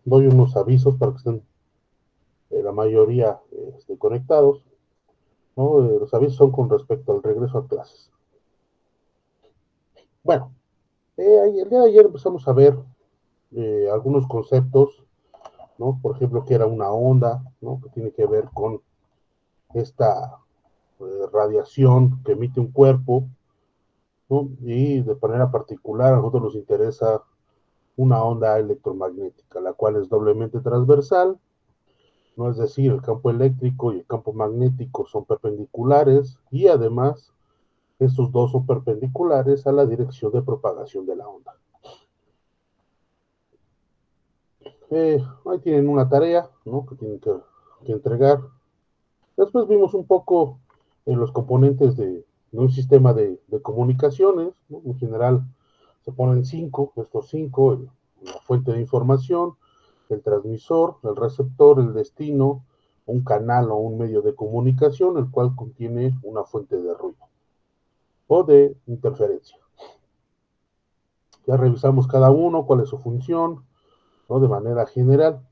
doy unos avisos para que estén la mayoría conectados, ¿no? Los avisos son con respecto al regreso a clases. Bueno, el día de ayer empezamos a ver algunos conceptos, ¿no? Por ejemplo, que era una onda, ¿no? Que tiene que ver con esta radiación que emite un cuerpo, ¿no? Y de manera particular a nosotros nos interesa una onda electromagnética, la cual es doblemente transversal, ¿no? Es decir, el campo eléctrico y el campo magnético son perpendiculares y además estos dos son perpendiculares a la dirección de propagación de la onda. Ahí tienen una tarea, ¿no? Que tienen que entregar. Después vimos un poco en los componentes de un sistema de comunicaciones, ¿no? En general se ponen cinco, estos cinco, la fuente de información, el transmisor, el receptor, el destino, un canal o un medio de comunicación, el cual contiene una fuente de ruido o de interferencia. Ya revisamos cada uno, cuál es su función, ¿no? De manera general.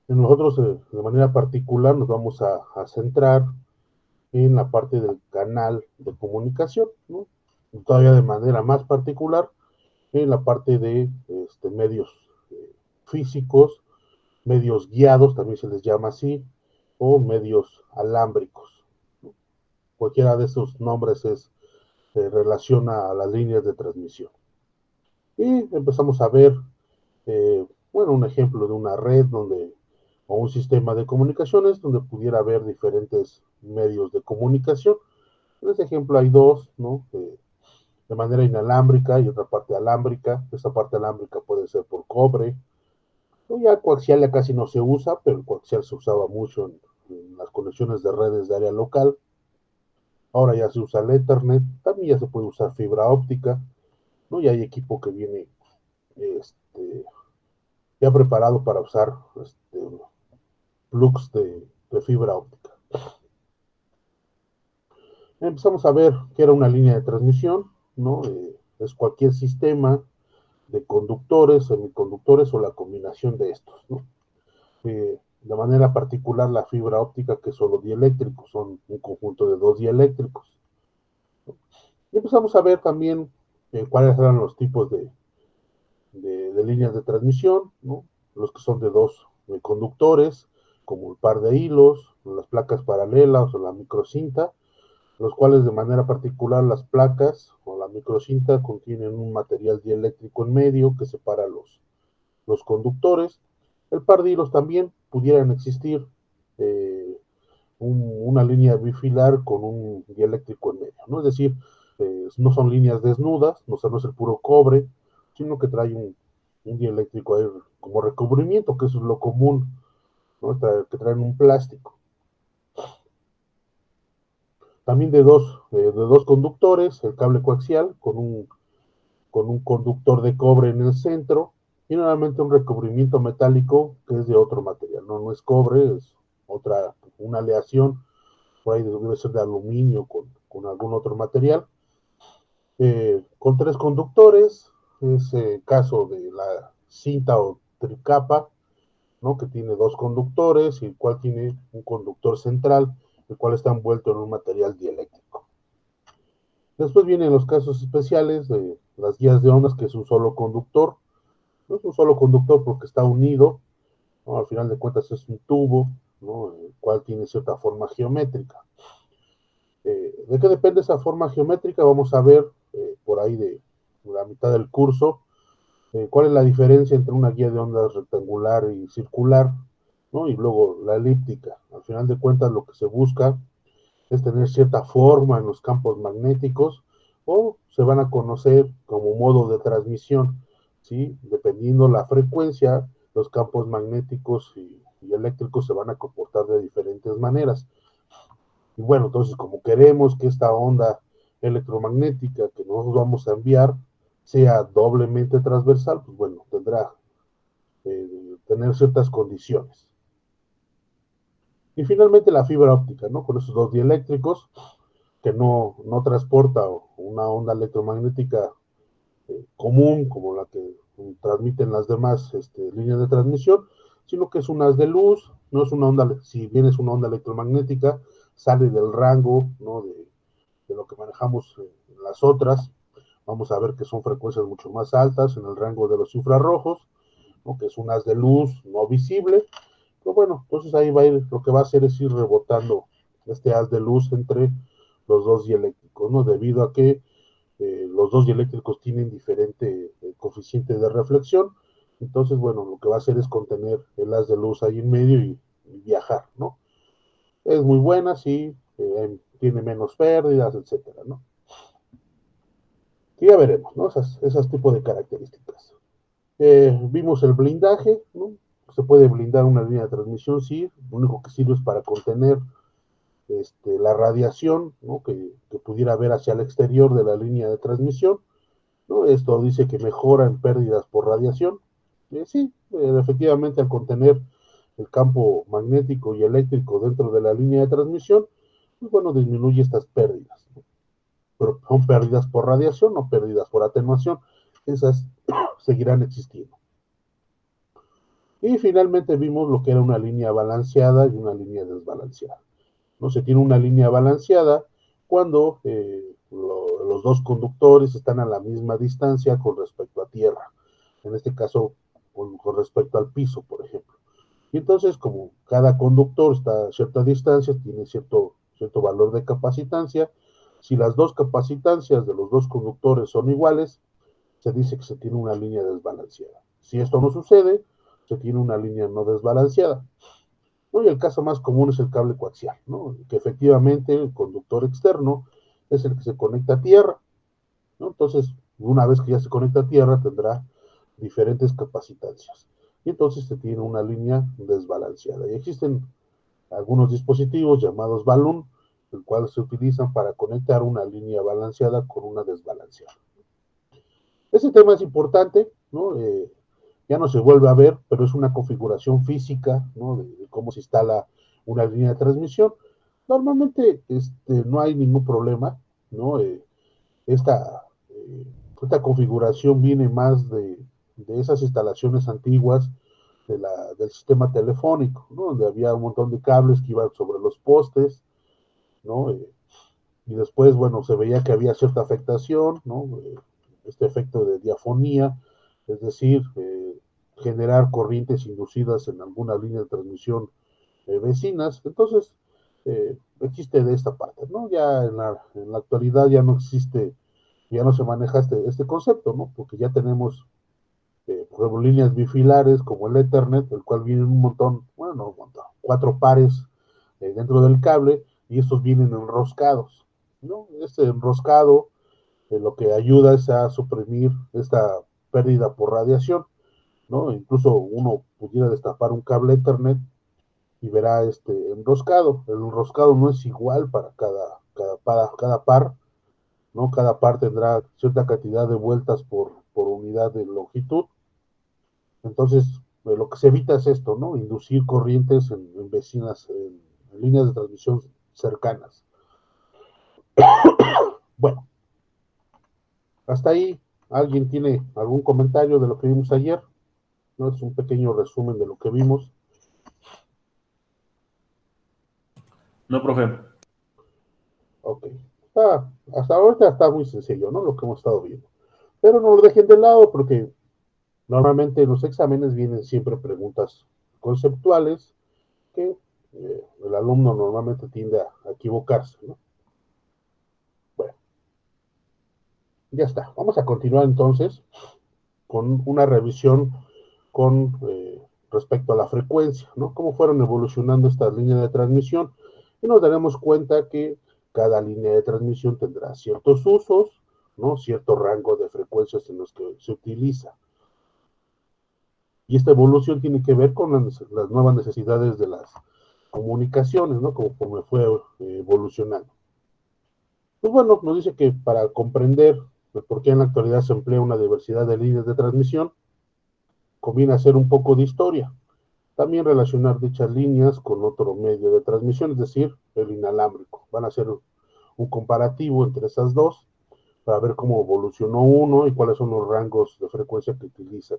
Nosotros, de manera particular, nos vamos a centrar en la parte del canal de comunicación, ¿no? Todavía de manera más particular en la parte de medios físicos, medios guiados, también se les llama así, o medios alámbricos. Cualquiera de esos nombres relaciona a las líneas de transmisión. Y empezamos a ver, bueno, un ejemplo de una red o un sistema de comunicaciones donde pudiera haber diferentes medios de comunicación. En este ejemplo hay dos, ¿no? De manera inalámbrica y otra parte alámbrica. Esta parte alámbrica puede ser por cobre. ¿No? Ya el coaxial ya casi no se usa, pero el coaxial se usaba mucho en las conexiones de redes de área local. Ahora ya se usa el Ethernet, también ya se puede usar fibra óptica, ¿no? Ya hay equipo que viene ya preparado para usar plugs de fibra óptica. Empezamos a ver que era una línea de transmisión, ¿no? Es cualquier sistema de conductores, semiconductores o la combinación de estos, ¿no? De manera particular la fibra óptica, que son los dieléctricos, son un conjunto de dos dieléctricos. Y empezamos a ver también cuáles eran los tipos de líneas de transmisión, ¿no? Los que son de dos conductores, como el par de hilos, las placas paralelas o la microcinta, los cuales de manera particular las placas o la microcinta contienen un material dieléctrico en medio que separa los conductores. El par de hilos también pudieran existir una línea bifilar con un dieléctrico en medio, ¿no? Es decir, no son líneas desnudas, no, o sea, no es el puro cobre, sino que trae un dieléctrico ahí como recubrimiento, que eso es lo común, ¿no? Que traen un plástico. También de dos conductores, el cable coaxial con un conductor de cobre en el centro y nuevamente un recubrimiento metálico que es de otro material, no, no es cobre, es una aleación, por ahí debe ser de aluminio con algún otro material, con tres conductores, es el caso de la cinta o tricapa, ¿no? Que tiene dos conductores y el cual tiene un conductor central, el cual está envuelto en un material dieléctrico. Después vienen los casos especiales de las guías de ondas, que es un solo conductor. No es un solo conductor porque está unido, ¿no? Al final de cuentas es un tubo, ¿no? El cual tiene cierta forma geométrica. ¿De qué depende esa forma geométrica? Vamos a ver por ahí de la mitad del curso cuál es la diferencia entre una guía de ondas rectangular y circular, ¿no? Y luego la elíptica. Al final de cuentas lo que se busca es tener cierta forma en los campos magnéticos o se van a conocer como modo de transmisión, ¿sí? Dependiendo la frecuencia, los campos magnéticos y eléctricos se van a comportar de diferentes maneras. Y bueno, entonces como queremos que esta onda electromagnética que nosotros vamos a enviar sea doblemente transversal, pues bueno, tendrá tener ciertas condiciones. Y finalmente la fibra óptica, ¿no? Con esos dos dieléctricos que no transporta una onda electromagnética común como la que transmiten las demás líneas de transmisión, sino que es un haz de luz, no es una onda, si bien es una onda electromagnética, sale del rango, ¿no? de lo que manejamos en las otras. Vamos a ver que son frecuencias mucho más altas en el rango de los infrarrojos, ¿no? Que es un haz de luz no visible. Pero bueno, entonces ahí va a ir, lo que va a hacer es ir rebotando este haz de luz entre los dos dieléctricos, ¿no? Debido a que los dos dieléctricos tienen diferente coeficiente de reflexión. Entonces, bueno, lo que va a hacer es contener el haz de luz ahí en medio y viajar, ¿no? Es muy buena, sí, tiene menos pérdidas, etcétera, ¿no? Y ya veremos, ¿no? Esas tipos de características. Vimos el blindaje, ¿no? Se puede blindar una línea de transmisión, sí, lo único que sirve es para contener la radiación, ¿no? que pudiera haber hacia el exterior de la línea de transmisión, ¿no? Esto dice que mejora en pérdidas por radiación. Sí, efectivamente al contener el campo magnético y eléctrico dentro de la línea de transmisión, pues bueno, disminuye estas pérdidas, ¿no? Pero son pérdidas por radiación, no pérdidas por atenuación. Esas seguirán existiendo. Y finalmente vimos lo que era una línea balanceada y una línea desbalanceada. ¿No? Se tiene una línea balanceada cuando los dos conductores están a la misma distancia con respecto a tierra. En este caso, con respecto al piso, por ejemplo. Y entonces, como cada conductor está a cierta distancia, tiene cierto valor de capacitancia, si las dos capacitancias de los dos conductores son iguales, se dice que se tiene una línea desbalanceada. Si esto no sucede, se tiene una línea no desbalanceada, ¿no? Y el caso más común es el cable coaxial, ¿no? Que efectivamente el conductor externo es el que se conecta a tierra, ¿no? Entonces, una vez que ya se conecta a tierra, tendrá diferentes capacitancias. Y entonces se tiene una línea desbalanceada. Y existen algunos dispositivos llamados balloon, el cual se utilizan para conectar una línea balanceada con una desbalanceada. Ese tema es importante, ¿no? Ya no se vuelve a ver, pero es una configuración física, ¿no? De cómo se instala una línea de transmisión. Normalmente no hay ningún problema, ¿no? Esta, eh, esta configuración viene más de esas instalaciones antiguas del sistema telefónico, ¿no? Donde había un montón de cables que iban sobre los postes, ¿no? Y después, bueno, se veía que había cierta afectación, ¿no? Este efecto de diafonía, es decir, generar corrientes inducidas en alguna línea de transmisión vecinas. Entonces, existe de esta parte, ¿no? Ya en la actualidad ya no existe, ya no se maneja este concepto, ¿no? Porque ya tenemos, por ejemplo, líneas bifilares como el Ethernet, el cual viene un montón, bueno, no un montón, 4 pares dentro del cable y estos vienen enroscados, ¿no? Este enroscado lo que ayuda es a suprimir esta pérdida por radiación, ¿no? Incluso uno pudiera destapar un cable Ethernet y verá este enroscado. El enroscado no es igual para cada par, ¿no? Cada par tendrá cierta cantidad de vueltas por unidad de longitud. Entonces, lo que se evita es esto, ¿no? Inducir corrientes en vecinas, en líneas de transmisión cercanas. Bueno, hasta ahí, ¿alguien tiene algún comentario de lo que vimos ayer? ¿No? Es un pequeño resumen de lo que vimos. No, profe. Ok. Hasta ahorita está muy sencillo, ¿no? Lo que hemos estado viendo. Pero no lo dejen de lado porque normalmente en los exámenes vienen siempre preguntas conceptuales que el alumno normalmente tiende a equivocarse, ¿no? Bueno, ya está. Vamos a continuar entonces con una revisión con respecto a la frecuencia, ¿no? Cómo fueron evolucionando estas líneas de transmisión y nos daremos cuenta que cada línea de transmisión tendrá ciertos usos, ¿no? Cierto rango de frecuencias en los que se utiliza. Y esta evolución tiene que ver con las nuevas necesidades de las comunicaciones, ¿no? Como fue evolucionando. Pues bueno, nos dice que para comprender por qué en la actualidad se emplea una diversidad de líneas de transmisión, conviene hacer un poco de historia. También relacionar dichas líneas con otro medio de transmisión, es decir, el inalámbrico. Van a hacer un comparativo entre esas dos para ver cómo evolucionó uno y cuáles son los rangos de frecuencia que utiliza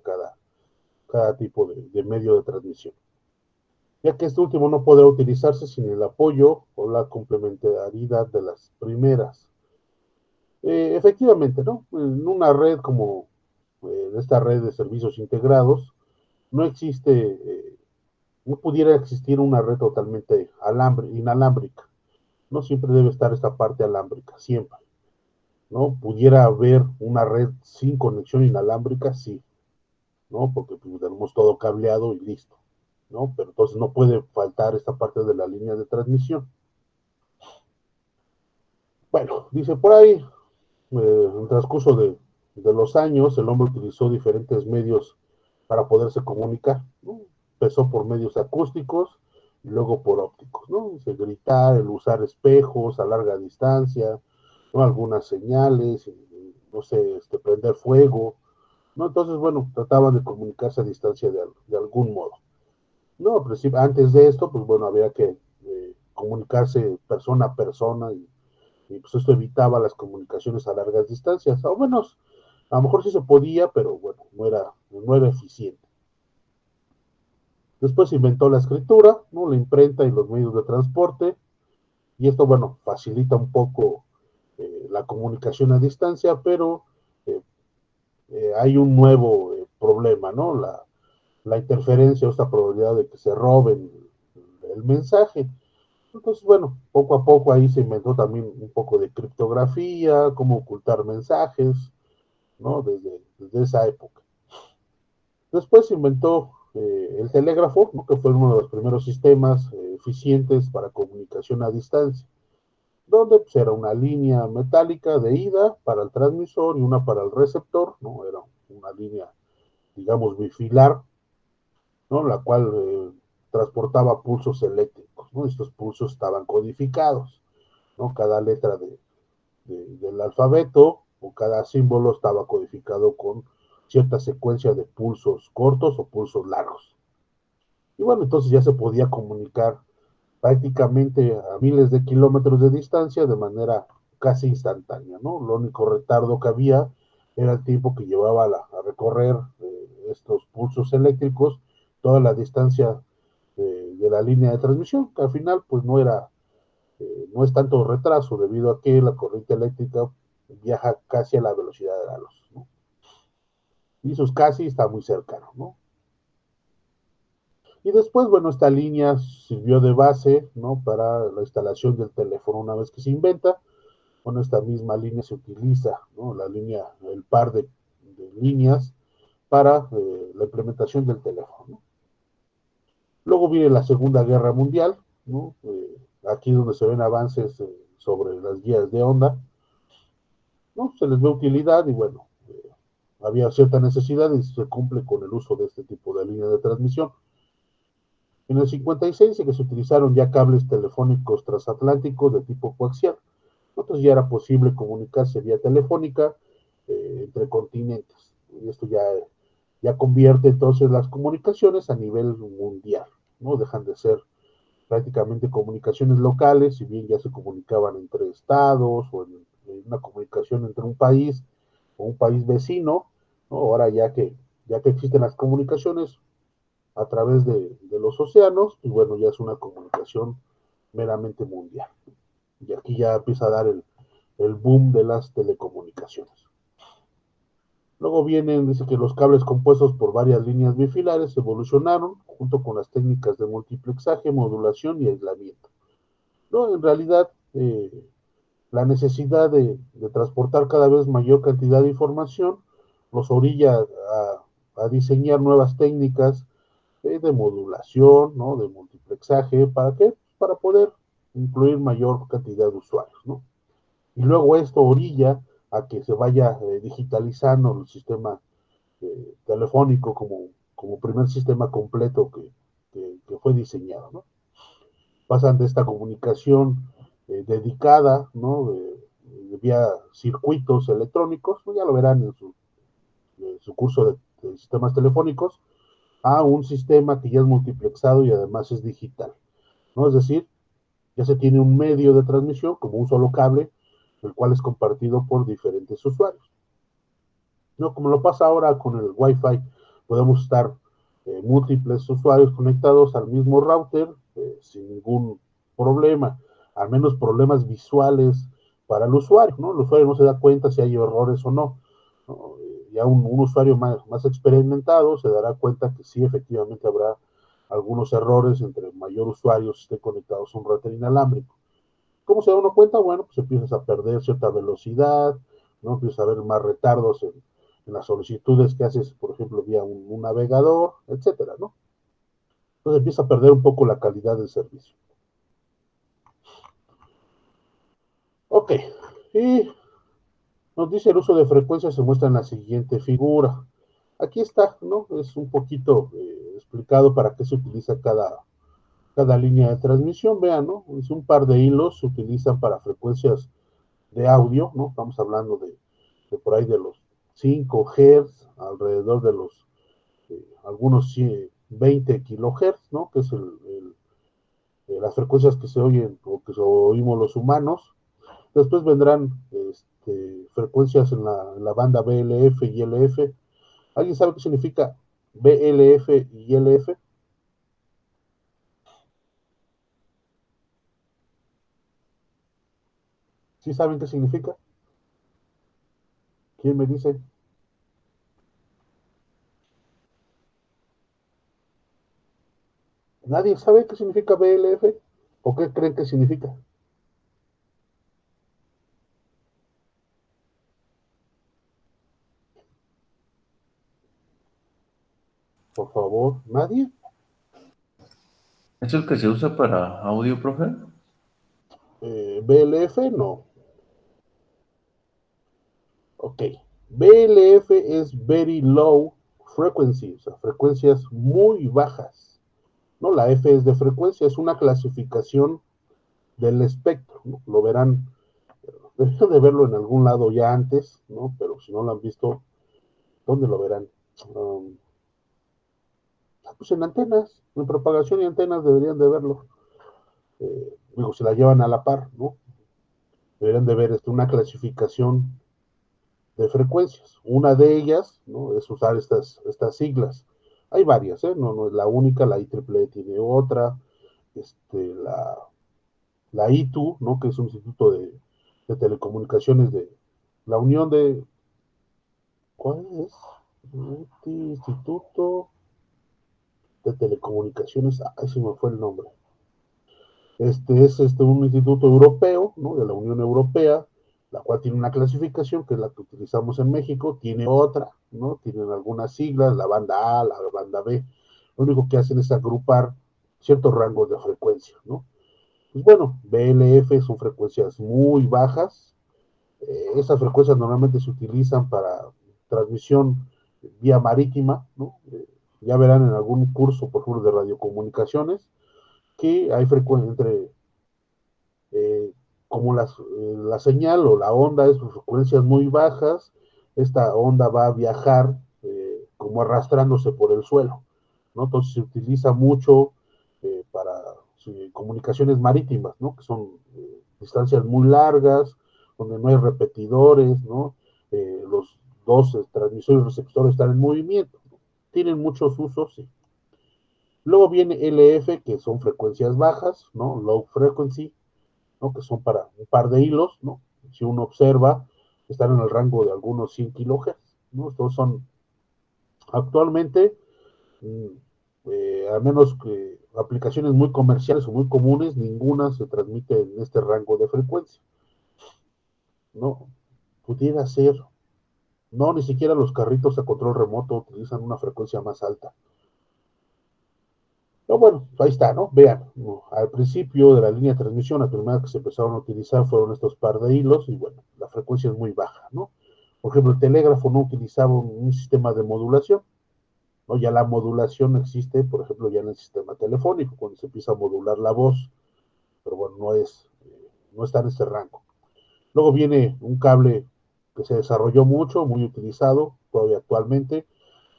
cada tipo de medio de transmisión, ya que este último no podrá utilizarse sin el apoyo o la complementariedad de las primeras. Efectivamente, ¿no? En una red como esta red de servicios integrados, no existe, no pudiera existir una red totalmente inalámbrica. No siempre debe estar esta parte alámbrica, siempre. ¿No? Pudiera haber una red sin conexión inalámbrica, sí, ¿no? Porque pues, tenemos todo cableado y listo, ¿no? Pero entonces no puede faltar esta parte de la línea de transmisión. Bueno, dice por ahí, en el transcurso de los años, el hombre utilizó diferentes medios para poderse comunicar, ¿no? Empezó por medios acústicos y luego por ópticos, ¿no? Dice, gritar, el usar espejos a larga distancia, ¿no? Algunas señales, no sé, prender fuego, ¿no? Entonces, bueno, trataban de comunicarse a distancia de algún modo. No, pero sí, antes de esto, pues bueno, había que comunicarse persona a persona y pues esto evitaba las comunicaciones a largas distancias, o menos, a lo mejor sí se podía, pero bueno, no era eficiente. Después se inventó la escritura, ¿no? La imprenta y los medios de transporte, y esto, bueno, facilita un poco la comunicación a distancia, pero eh, hay un nuevo problema, ¿no? La interferencia o esta probabilidad de que se roben el mensaje. Entonces, bueno, poco a poco ahí se inventó también un poco de criptografía, cómo ocultar mensajes, ¿no? Desde esa época. Después se inventó el telégrafo, ¿no? Que fue uno de los primeros sistemas eficientes para comunicación a distancia, donde pues, era una línea metálica de ida para el transmisor y una para el receptor, ¿no? Era una línea, digamos, bifilar, ¿no? La cual transportaba pulsos eléctricos, ¿no? Estos pulsos estaban codificados, ¿no? Cada letra del alfabeto o cada símbolo estaba codificado con cierta secuencia de pulsos cortos o pulsos largos. Y bueno, entonces ya se podía comunicar prácticamente a miles de kilómetros de distancia de manera casi instantánea, ¿no? Lo único retardo que había era el tiempo que llevaba a recorrer estos pulsos eléctricos, toda la distancia de la línea de transmisión, que al final pues no es tanto retraso debido a que la corriente eléctrica viaja casi a la velocidad de la luz, ¿no? Y eso es casi, está muy cercano, ¿no? Y después, bueno, esta línea sirvió de base, ¿no? Para la instalación del teléfono una vez que se inventa. Bueno, esta misma línea se utiliza, ¿no? La línea, el par de líneas para la implementación del teléfono, ¿no? Luego viene la Segunda Guerra Mundial, ¿no? Aquí donde se ven avances sobre las guías de onda, ¿no? Se les ve utilidad y bueno, había cierta necesidad y se cumple con el uso de este tipo de línea de transmisión. En el 56 que se utilizaron ya cables telefónicos transatlánticos de tipo coaxial. Entonces ya era posible comunicarse vía telefónica entre continentes. Y esto ya convierte entonces las comunicaciones a nivel mundial, ¿no? Dejan de ser prácticamente comunicaciones locales, si bien ya se comunicaban entre estados o en una comunicación entre un país o un país vecino, ¿no? Ahora ya que existen las comunicaciones a través de los océanos, y bueno, ya es una comunicación meramente mundial. Y aquí ya empieza a dar el boom de las telecomunicaciones. Luego vienen, dice que los cables compuestos por varias líneas bifilares evolucionaron junto con las técnicas de multiplexaje, modulación y aislamiento. No, en realidad, la necesidad de transportar cada vez mayor cantidad de información nos orilla a diseñar nuevas técnicas de modulación, ¿no? De multiplexaje, ¿para qué? Para poder incluir mayor cantidad de usuarios, ¿no? Y luego esto orilla a que se vaya digitalizando el sistema telefónico como primer sistema completo que fue diseñado, ¿no? Pasan de esta comunicación dedicada, ¿no? Vía circuitos electrónicos, pues ya lo verán en su curso de sistemas telefónicos, a un sistema que ya es multiplexado y además es digital, ¿no? Es decir, ya se tiene un medio de transmisión como un solo cable, el cual es compartido por diferentes usuarios. ¿No? Como lo pasa ahora con el Wi-Fi, podemos estar múltiples usuarios conectados al mismo router sin ningún problema, al menos problemas visuales para el usuario, ¿no? El usuario no se da cuenta si hay errores o no. ¿No? Ya un usuario más experimentado se dará cuenta que sí, efectivamente habrá algunos errores entre mayor usuarios estén conectados a un router inalámbrico. ¿Cómo se da uno cuenta? Bueno, pues empiezas a perder cierta velocidad, ¿no? Empiezas a ver más retardos en las solicitudes que haces, por ejemplo, vía un navegador, etcétera, ¿no? Entonces empieza a perder un poco la calidad del servicio. Ok, y nos dice el uso de frecuencia se muestra en la siguiente figura. Aquí está, ¿no? Es un poquito explicado para qué se utiliza cada línea de transmisión. Vean, ¿no? Es un par de hilos, se utilizan para frecuencias de audio, ¿no? Estamos hablando de por ahí de los 5 Hz, alrededor de los algunos 20 kilohertz, ¿no? Que es las frecuencias que se oyen o que oímos los humanos. Después vendrán frecuencias en la banda BLF y LF. ¿Alguien sabe qué significa BLF y LF? ¿Sí saben qué significa? ¿Quién me dice? ¿Nadie sabe qué significa BLF? ¿O qué creen que significa? Por favor, ¿nadie? ¿Es el que se usa para audio, profe? BLF no. Ok. BLF es Very Low Frequency, o sea, frecuencias muy bajas. ¿No? La F es de frecuencia, es una clasificación del espectro, ¿no? Lo verán, deberían de verlo en algún lado ya antes, ¿no? Pero si no lo han visto, ¿dónde lo verán? Um, pues en antenas, en propagación y antenas deberían de verlo. Digo, si la llevan a la par, ¿no? Deberían de ver una clasificación de frecuencias. Una de ellas, ¿no? Es usar estas siglas. Hay varias, ¿eh? No es la única, la IEEE tiene otra, la ITU, ¿no? Que es un instituto de telecomunicaciones de la Unión de, ¿cuál es? Este Instituto de Telecomunicaciones, se me fue el nombre. Es un instituto europeo, ¿no? De la Unión Europea, la cual tiene una clasificación que es la que utilizamos en México, tiene otra, ¿no? Tienen algunas siglas, la banda A, la banda B. Lo único que hacen es agrupar ciertos rangos de frecuencia, ¿no? Pues bueno, BLF son frecuencias muy bajas. Esas frecuencias normalmente se utilizan para transmisión vía marítima, ¿no? Ya verán en algún curso, por ejemplo, de radiocomunicaciones, que hay frecuencia entre eh, como la señal o la onda es frecuencias muy bajas, esta onda va a viajar como arrastrándose por el suelo, ¿no? Entonces se utiliza mucho para comunicaciones marítimas, ¿no? Que son distancias muy largas, donde no hay repetidores, ¿no? Los dos transmisores y receptores están en movimiento. Tienen muchos usos, sí. Luego viene LF, que son frecuencias bajas, ¿no? Low frequency, ¿no? Que son para un par de hilos, ¿no? Si uno observa, están en el rango de algunos 100 kilohertz, ¿no? Estos son actualmente, al menos que aplicaciones muy comerciales o muy comunes, ninguna se transmite en este rango de frecuencia, ¿no? Pudiera ser, no, ni siquiera los carritos a control remoto utilizan una frecuencia más alta. Pero bueno, ahí está, ¿no? Vean, ¿no? Al principio de la línea de transmisión, la primera que se empezaron a utilizar fueron estos par de hilos y bueno, la frecuencia es muy baja, ¿no? Por ejemplo, el telégrafo no utilizaba un sistema de modulación, ¿no? Ya la modulación existe, por ejemplo, ya en el sistema telefónico, cuando se empieza a modular la voz, pero bueno, no está en este rango. Luego viene un cable que se desarrolló mucho, muy utilizado todavía actualmente,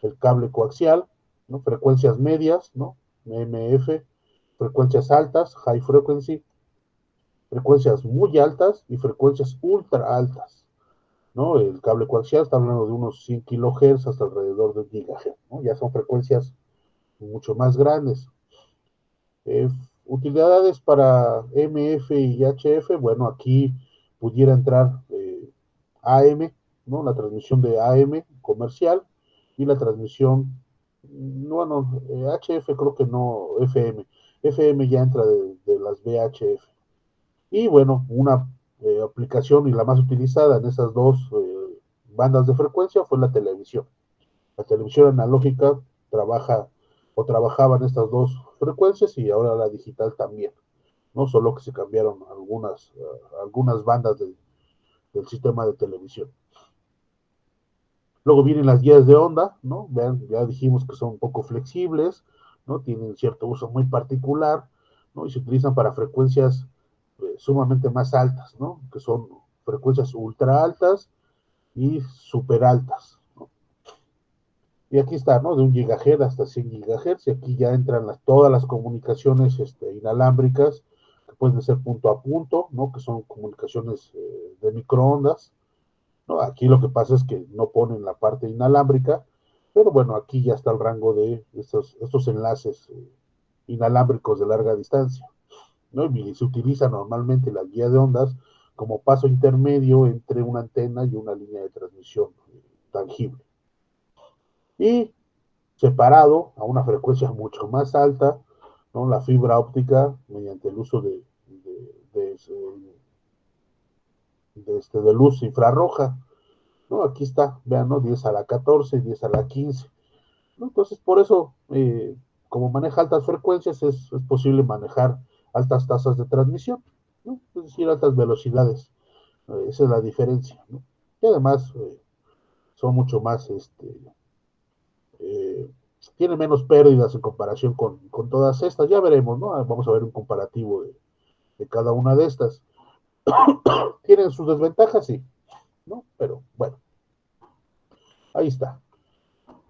el cable coaxial, ¿no? Frecuencias medias, ¿no? MF, frecuencias altas, high frequency, frecuencias muy altas y frecuencias ultra altas, ¿no? El cable coaxial está hablando de unos 100 kilohertz hasta alrededor de un gigahertz, ¿no? Ya son frecuencias mucho más grandes. Eh, Utilidades para MF y HF, bueno, aquí pudiera entrar AM, ¿no? La transmisión de AM comercial y la transmisión, bueno, HF creo que no, FM. FM ya entra de las VHF. Y bueno, una aplicación y la más utilizada en esas dos bandas de frecuencia fue la televisión. La televisión analógica trabaja o trabajaba en estas dos frecuencias y ahora la digital también, no solo que se cambiaron algunas bandas del sistema de televisión. Luego vienen las guías de onda, ¿no? Vean, ya dijimos que son un poco flexibles, ¿no? Tienen cierto uso muy particular, ¿no? Y se utilizan para frecuencias sumamente más altas, ¿no? Que son frecuencias ultra altas y super altas, ¿no? Y aquí está, ¿no? De 1 GHz hasta 100 GHz, y aquí ya entran todas las comunicaciones inalámbricas, que pueden ser punto a punto, ¿no? Que son comunicaciones de microondas, ¿no? Aquí lo que pasa es que no ponen la parte inalámbrica, pero bueno, aquí ya está el rango de estos enlaces inalámbricos de larga distancia, ¿no? Y se utiliza normalmente la guía de ondas como paso intermedio entre una antena y una línea de transmisión tangible. Y separado a una frecuencia mucho más alta, ¿no? La fibra óptica mediante el uso de luz infrarroja, ¿no? Aquí está, vean, ¿no? 10 a la 14, 10 a la 15, ¿no? Entonces, por eso, como maneja altas frecuencias, es posible manejar altas tasas de transmisión, ¿no? Es decir, altas velocidades. Esa es la diferencia, ¿no? Y además, son mucho más, eh, tienen menos pérdidas en comparación con todas estas. Ya veremos, ¿no? Vamos a ver un comparativo de cada una de estas. Tienen sus desventajas, sí, ¿no? Pero bueno, ahí está.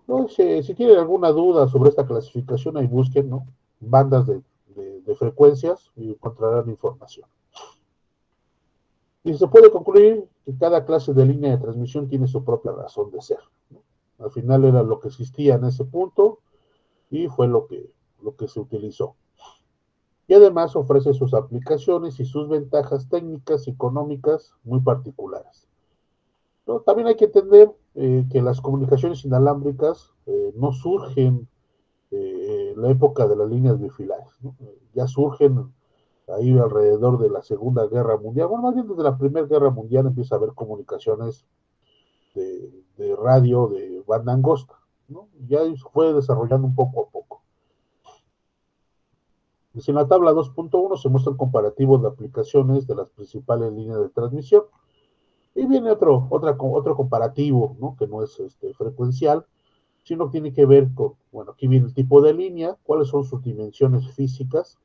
No, si tienen alguna duda sobre esta clasificación, ahí busquen, ¿no? Bandas de frecuencias y encontrarán información. Y se puede concluir que cada clase de línea de transmisión tiene su propia razón de ser, ¿no? Al final era lo que existía en ese punto y fue lo que se utilizó. Y además ofrece sus aplicaciones y sus ventajas técnicas y económicas muy particulares, ¿no? También hay que entender que las comunicaciones inalámbricas no surgen en la época de las líneas bifilares, ¿no? Ya surgen ahí alrededor de la Segunda Guerra Mundial, bueno, más bien desde la Primera Guerra Mundial empieza a haber comunicaciones de radio de banda angosta, ¿no? Ya se fue desarrollando un poco a poco. Pues en la tabla 2.1 se muestran comparativos de aplicaciones de las principales líneas de transmisión. Y viene otro comparativo, ¿no? Que no es frecuencial, sino que tiene que ver con, bueno, aquí viene el tipo de línea, cuáles son sus dimensiones físicas,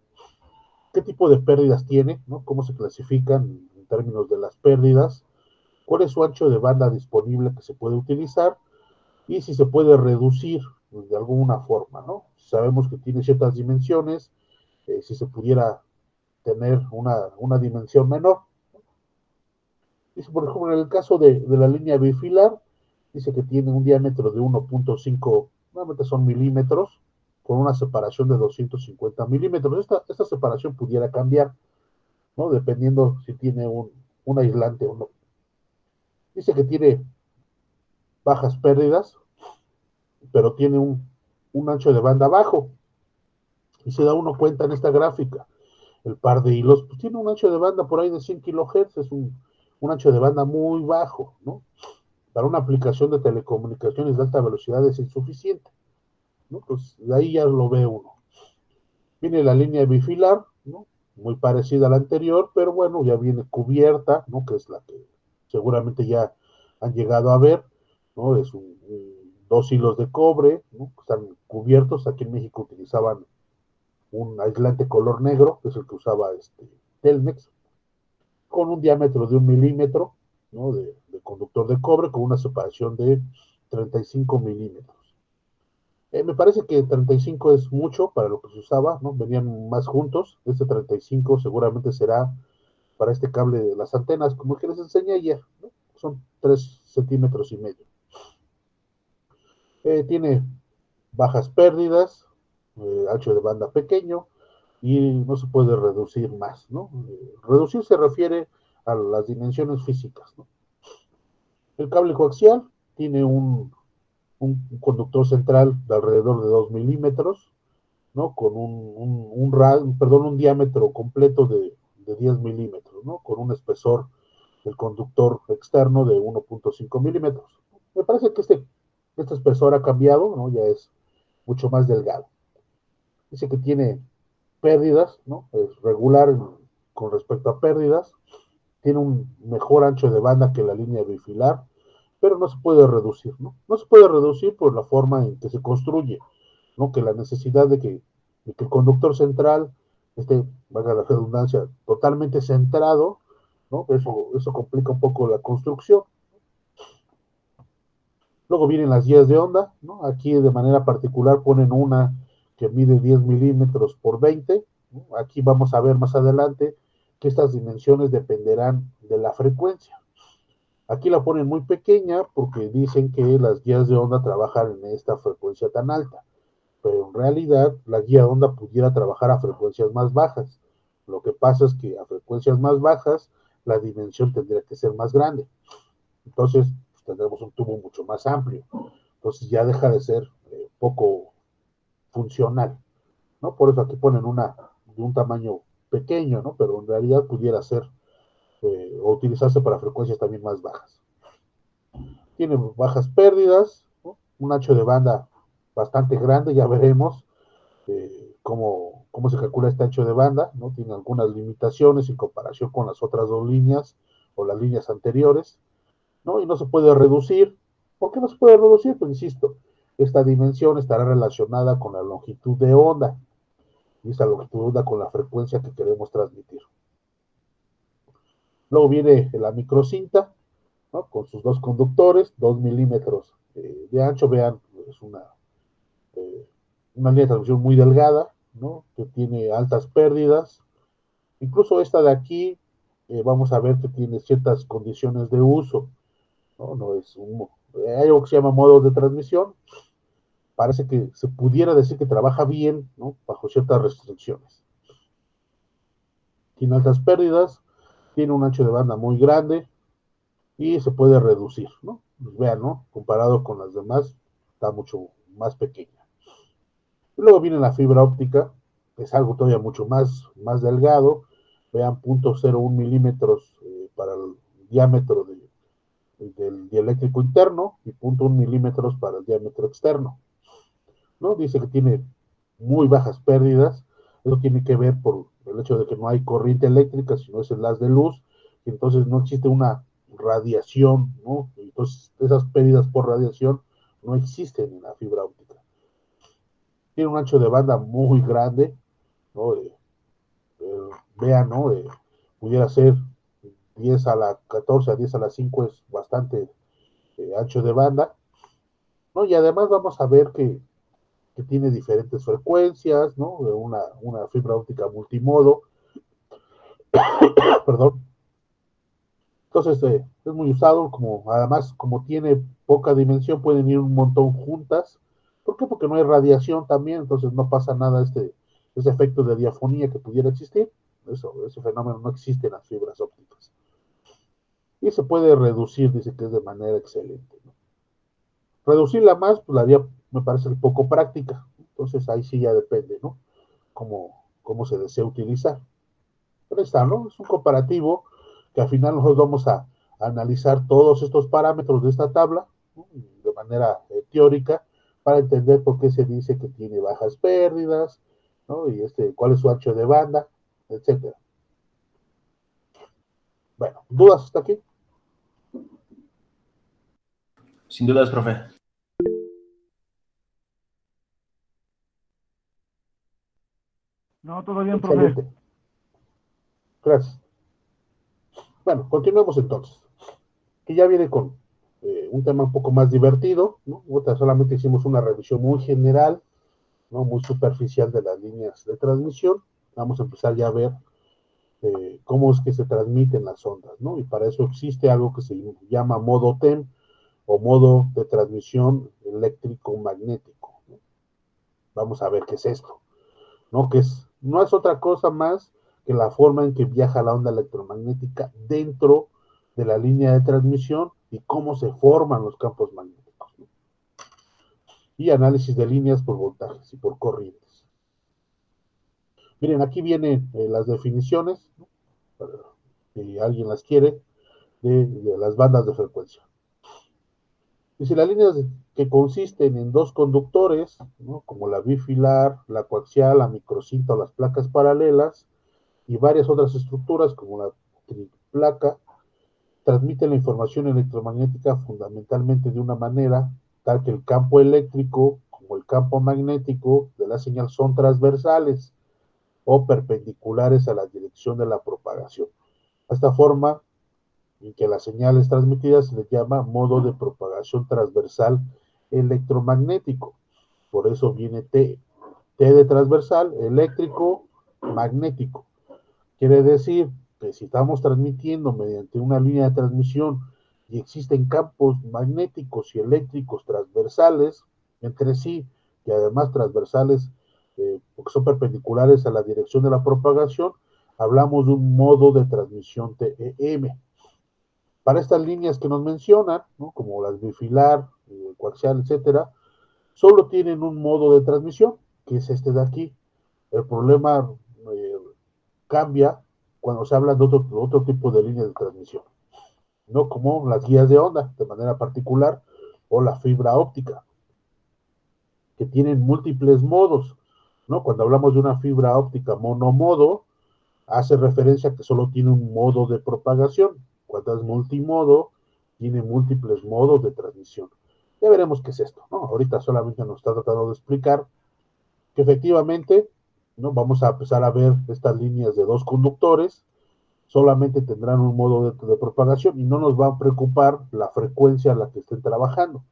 qué tipo de pérdidas tiene, ¿no? Cómo se clasifican en términos de las pérdidas, cuál es su ancho de banda disponible que se puede utilizar y si se puede reducir pues, de alguna forma, ¿no? Sabemos que tiene ciertas dimensiones, si se pudiera tener una dimensión menor. Dice, por ejemplo, en el caso de la línea bifilar, dice que tiene un diámetro de 1.5, normalmente son milímetros, con una separación de 250 milímetros. Esta separación pudiera cambiar, ¿no? Dependiendo si tiene un aislante o no. Dice que tiene bajas pérdidas, pero tiene un ancho de banda bajo. Y se da uno cuenta en esta gráfica. El par de hilos, pues tiene un ancho de banda por ahí de 100 kHz, es un ancho de banda muy bajo, ¿no? Para una aplicación de telecomunicaciones de alta velocidad es insuficiente, ¿no? Pues de ahí ya lo ve uno. Viene la línea bifilar, ¿no? Muy parecida a la anterior, pero bueno, ya viene cubierta, ¿no? Que es la que seguramente ya han llegado a ver, ¿no? Es dos hilos de cobre, ¿no? Que están cubiertos. Aquí en México utilizaban un aislante color negro, que es el que usaba Telmex, con un diámetro de 1 milímetro, ¿no? de conductor de cobre, con una separación de 35 milímetros. Me parece que 35 es mucho para lo que se usaba, ¿no? Venían más juntos. Este 35 seguramente será para este cable de las antenas, como el que les enseñé ayer, ¿no? Son 3 centímetros y medio. Tiene bajas pérdidas, ancho de banda pequeño y no se puede reducir más, ¿no? Reducir se refiere a las dimensiones físicas, ¿no? El cable coaxial tiene un conductor central de alrededor de 2 milímetros, ¿no? Con un diámetro completo de 10 milímetros, ¿no? Con un espesor del conductor externo de 1.5 milímetros. Me parece que este espesor ha cambiado, ¿no? Ya es mucho más delgado. Dice que tiene pérdidas, ¿no? Es regular con respecto a pérdidas, tiene un mejor ancho de banda que la línea bifilar, pero no se puede reducir, ¿no? No se puede reducir por la forma en que se construye, ¿no? Que la necesidad de que el conductor central esté, valga la redundancia, totalmente centrado, ¿no? Eso complica un poco la construcción. Luego vienen las guías de onda, ¿no? Aquí de manera particular ponen una que mide 10 milímetros por 20, ¿no? Aquí vamos a ver más adelante que estas dimensiones dependerán de la frecuencia. Aquí la ponen muy pequeña porque dicen que las guías de onda trabajan en esta frecuencia tan alta, pero en realidad la guía de onda pudiera trabajar a frecuencias más bajas. Lo que pasa es que a frecuencias más bajas la dimensión tendría que ser más grande. Entonces pues, tendremos un tubo mucho más amplio. Entonces ya deja de ser poco funcional, ¿no? Por eso aquí ponen una de un tamaño pequeño, ¿no? Pero en realidad pudiera ser o utilizarse para frecuencias también más bajas. Tiene bajas pérdidas, ¿no? Un ancho de banda bastante grande, ya veremos cómo se calcula este ancho de banda, ¿no? Tiene algunas limitaciones en comparación con las otras dos líneas o las líneas anteriores, ¿no? Y no se puede reducir. ¿Por qué no se puede reducir? Pues insisto, esta dimensión estará relacionada con la longitud de onda y esta longitud de onda con la frecuencia que queremos transmitir. Luego viene la microcinta, ¿no? Con sus dos conductores, 2 milímetros de ancho. Vean, es una línea de transmisión muy delgada, ¿no? Que tiene altas pérdidas. Incluso esta de aquí, vamos a ver que tiene ciertas condiciones de uso, ¿no? No es hay algo que se llama modo de transmisión. Parece que se pudiera decir que trabaja bien, ¿no? Bajo ciertas restricciones. Tiene altas pérdidas, tiene un ancho de banda muy grande y se puede reducir, ¿no? Pues vean, ¿no? Comparado con las demás, está mucho más pequeña. Y luego viene la fibra óptica, que es algo todavía mucho más delgado. Vean, 0.01 milímetros para el diámetro del dieléctrico interno y 0.1 milímetros para el diámetro externo, ¿no? Dice que tiene muy bajas pérdidas. Eso tiene que ver por el hecho de que no hay corriente eléctrica, sino es el haz de luz, y entonces no existe una radiación, ¿no? Entonces esas pérdidas por radiación no existen en la fibra óptica. Tiene un ancho de banda muy grande, ¿no? Vean, ¿no? Pudiera ser 10 a la 14, a 10 a la 5 es bastante ancho de banda, ¿no? Y además vamos a ver que tiene diferentes frecuencias, ¿no? Una fibra óptica multimodo, perdón. Entonces, es muy usado, además, como tiene poca dimensión, pueden ir un montón juntas. ¿Por qué? Porque no hay radiación también, entonces no pasa nada ese efecto de diafonía que pudiera existir. Ese fenómeno no existe en las fibras ópticas. Y se puede reducir, dice que es de manera excelente, ¿no? Reducirla más, pues la haría, me parece poco práctica. Entonces ahí sí ya depende, ¿no? Cómo se desea utilizar. Pero está, ¿no? Es un comparativo que al final nosotros vamos a analizar todos estos parámetros de esta tabla, ¿no? De manera teórica para entender por qué se dice que tiene bajas pérdidas, ¿no? Y cuál es su ancho de banda, etcétera. Bueno, ¿dudas hasta aquí? Sin dudas, profe. No, todo bien, profe. Excelente. Gracias. Bueno, continuemos entonces. Que ya viene con un tema un poco más divertido, ¿no? Otra solamente hicimos una revisión muy general, ¿no? Muy superficial de las líneas de transmisión. Vamos a empezar ya a ver cómo es que se transmiten las ondas, ¿no? Y para eso existe algo que se llama modo TEM o modo de transmisión eléctrico-magnético, ¿no? vamos a ver qué es esto, ¿no? No es otra cosa más que la forma en que viaja la onda electromagnética dentro de la línea de transmisión y cómo se forman los campos magnéticos, ¿no? Y análisis de líneas por voltajes y por corrientes. Miren, aquí vienen las definiciones, ¿no? Si alguien las quiere, de las bandas de frecuencia. Dice, las líneas que consisten en dos conductores, ¿no? Como la bifilar, la coaxial, la microcinta o las placas paralelas, y varias otras estructuras como la triplaca, transmiten la información electromagnética fundamentalmente de una manera tal que el campo eléctrico como el campo magnético de la señal son transversales o perpendiculares a la dirección de la propagación. A esta forma en que la señal es transmitida se le llama modo de propagación transversal electromagnético. Por eso viene T. T de transversal, eléctrico, magnético. Quiere decir que si estamos transmitiendo mediante una línea de transmisión y existen campos magnéticos y eléctricos transversales entre sí, y además transversales porque son perpendiculares a la dirección de la propagación, hablamos de un modo de transmisión TEM. Para estas líneas que nos mencionan, ¿no? Como las bifilar, coaxial, etcétera, solo tienen un modo de transmisión, que es este de aquí. El problema cambia cuando se habla de otro tipo de líneas de transmisión, ¿no? Como las guías de onda, de manera particular, o la fibra óptica, que tienen múltiples modos, ¿no? Cuando hablamos de una fibra óptica monomodo, hace referencia a que solo tiene un modo de propagación. Cuando es multimodo, tiene múltiples modos de transmisión. Ya veremos qué es esto, ¿no? Ahorita solamente nos está tratando de explicar que efectivamente, ¿no? Vamos a empezar a ver estas líneas de dos conductores, solamente tendrán un modo de propagación y no nos va a preocupar la frecuencia a la que estén trabajando.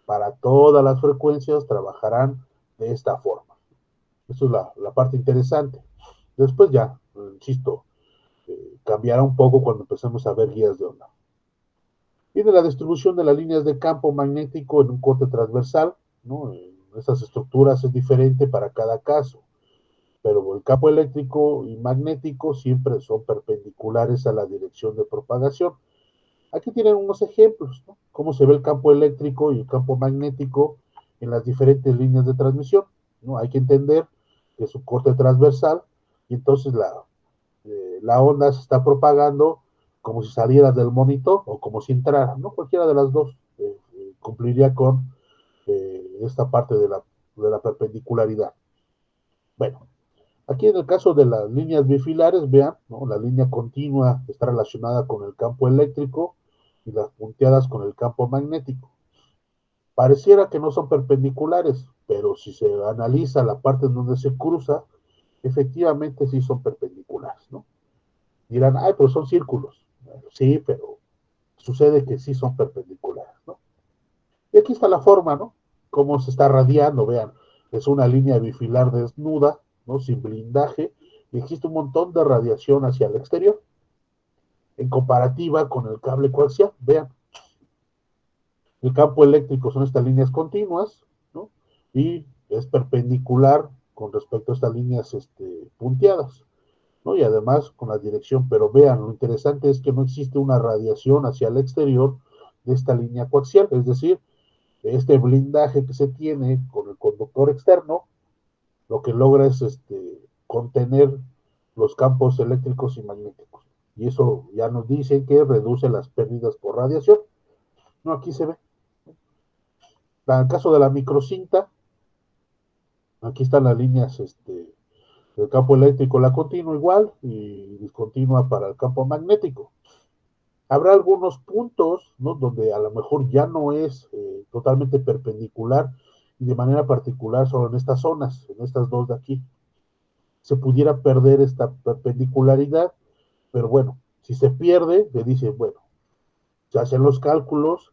Para todas las frecuencias trabajarán de esta forma. Eso es la parte interesante. Después ya, insisto, cambiará un poco cuando empecemos a ver guías de onda. Viene la distribución de las líneas de campo magnético en un corte transversal, ¿no? Estas estructuras es diferente para cada caso, pero el campo eléctrico y magnético siempre son perpendiculares a la dirección de propagación. Aquí tienen unos ejemplos, ¿no? Cómo se ve el campo eléctrico y el campo magnético en las diferentes líneas de transmisión, ¿no? Hay que entender que es un corte transversal y entonces la onda se está propagando como si saliera del monitor o como si entrara, ¿no? Cualquiera de las dos cumpliría con esta parte de la perpendicularidad. Bueno, aquí en el caso de las líneas bifilares, vean, ¿no? La línea continua está relacionada con el campo eléctrico y las punteadas con el campo magnético. Pareciera que no son perpendiculares, pero si se analiza la parte en donde se cruza, efectivamente sí son perpendiculares, ¿no? Dirán, ay, pero son círculos. Bueno, sí, pero sucede que sí son perpendiculares, ¿no? Y aquí está la forma, ¿no? Cómo se está radiando, vean, es una línea bifilar desnuda, ¿no? Sin blindaje, y existe un montón de radiación hacia el exterior. En comparativa con el cable coaxial, vean, el campo eléctrico son estas líneas continuas, ¿no? Y es perpendicular con respecto a estas líneas punteadas, ¿no? Y además con la dirección, pero vean, lo interesante es que no existe una radiación hacia el exterior de esta línea coaxial, es decir, este blindaje que se tiene con el conductor externo, lo que logra es contener los campos eléctricos y magnéticos. Y eso ya nos dice que reduce las pérdidas por radiación. No, aquí se ve. En el caso de la microcinta, aquí están las líneas del campo eléctrico, la continua igual y discontinua para el campo magnético. Habrá algunos puntos, ¿no? Donde a lo mejor ya no es totalmente perpendicular y de manera particular solo en estas zonas, en estas dos de aquí. Se pudiera perder esta perpendicularidad, pero bueno, si se pierde, le dice, bueno, se hacen los cálculos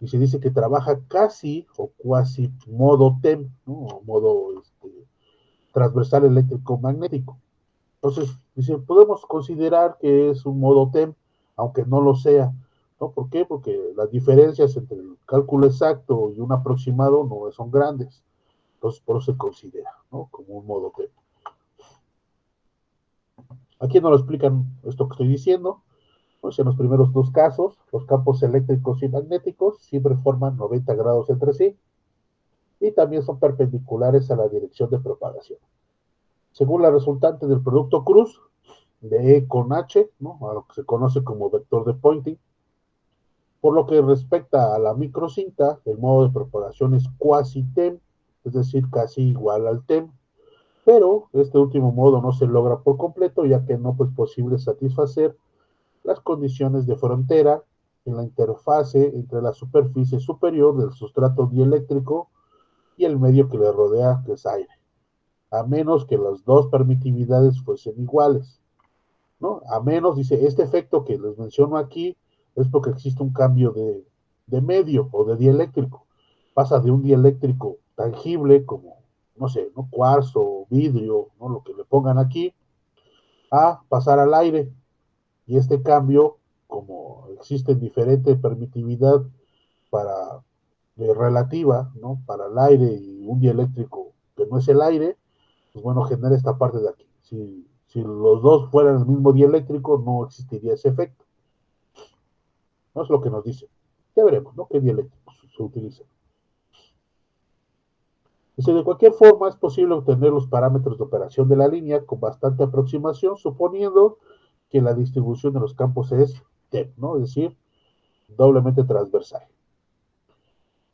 y se dice que trabaja casi o cuasi modo TEM, ¿no? O modo transversal eléctrico magnético. Entonces, dice, podemos considerar que es un modo TEM, aunque no lo sea, ¿no? ¿Por qué? Porque las diferencias entre el cálculo exacto y un aproximado no son grandes. Entonces, por eso se considera, ¿no?, como un modo TEM. Aquí nos lo explican esto que estoy diciendo. Pues en los primeros dos casos, los campos eléctricos y magnéticos siempre forman 90 grados entre sí y también son perpendiculares a la dirección de propagación. Según la resultante del producto cruz, de E con H, ¿no?, a lo que se conoce como vector de Poynting. Por lo que respecta a la microcinta, el modo de propagación es quasi-TEM, es decir, casi igual al TEM, pero este último modo no se logra por completo, ya que no es posible satisfacer las condiciones de frontera en la interfase entre la superficie superior del sustrato dieléctrico y el medio que le rodea, que es aire, a menos que las dos permitividades fuesen iguales, ¿no? A menos, dice, este efecto que les menciono aquí es porque existe un cambio de medio o de dieléctrico. Pasa de un dieléctrico tangible como, no sé, ¿no?, cuarzo, vidrio, ¿no?, lo que le pongan aquí, a pasar al aire. Y este cambio, como existe diferente permitividad para relativa, ¿no?, para el aire y un dieléctrico que no es el aire, pues bueno, genera esta parte de aquí. Si los dos fueran el mismo dieléctrico, no existiría ese efecto. No es lo que nos dice. Ya veremos, ¿no?, qué dieléctricos se utilizan. Dice, de cualquier forma, es posible obtener los parámetros de operación de la línea con bastante aproximación, suponiendo que la distribución de los campos es TEM, ¿no?, es decir, doblemente transversal.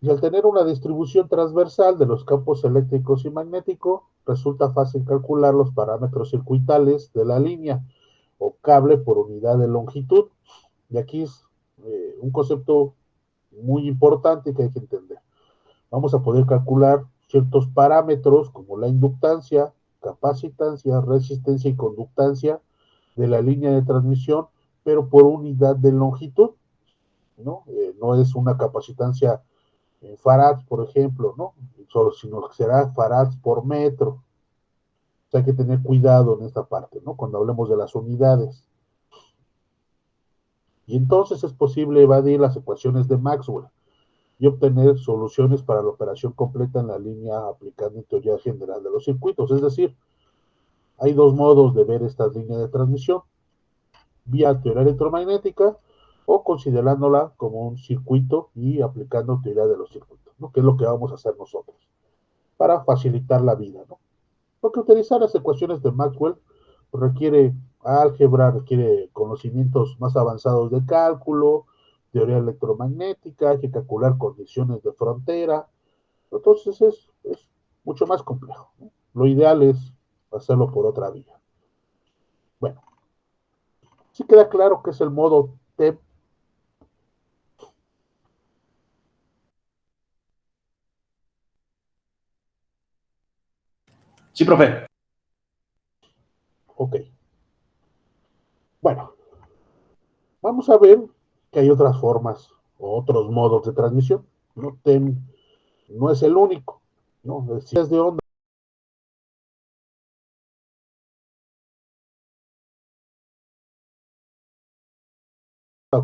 Y al tener una distribución transversal de los campos eléctricos y magnéticos, resulta fácil calcular los parámetros circuitales de la línea o cable por unidad de longitud. Y aquí es un concepto muy importante que hay que entender. Vamos a poder calcular ciertos parámetros como la inductancia, capacitancia, resistencia y conductancia de la línea de transmisión, pero por unidad de longitud, ¿no? No es una capacitancia en farads, por ejemplo, ¿no?, sino que será farads por metro. O sea, hay que tener cuidado en esta parte, ¿no?, cuando hablemos de las unidades. Y entonces es posible evadir las ecuaciones de Maxwell y obtener soluciones para la operación completa en la línea aplicando teoría general de los circuitos. Es decir, hay dos modos de ver esta línea de transmisión: vía teoría electromagnética o considerándola como un circuito y aplicando teoría de los circuitos, ¿no?, que es lo que vamos a hacer nosotros para facilitar la vida, ¿no? Porque utilizar las ecuaciones de Maxwell requiere álgebra, requiere conocimientos más avanzados de cálculo, teoría electromagnética, hay que calcular condiciones de frontera. Entonces es mucho más complejo, ¿no? Lo ideal es hacerlo por otra vía. Bueno, sí queda claro que es el modo TEM. Sí, profe. Ok. Bueno, vamos a ver que hay otras formas o otros modos de transmisión, ¿no? TEM no es el único, ¿no? Si es de onda,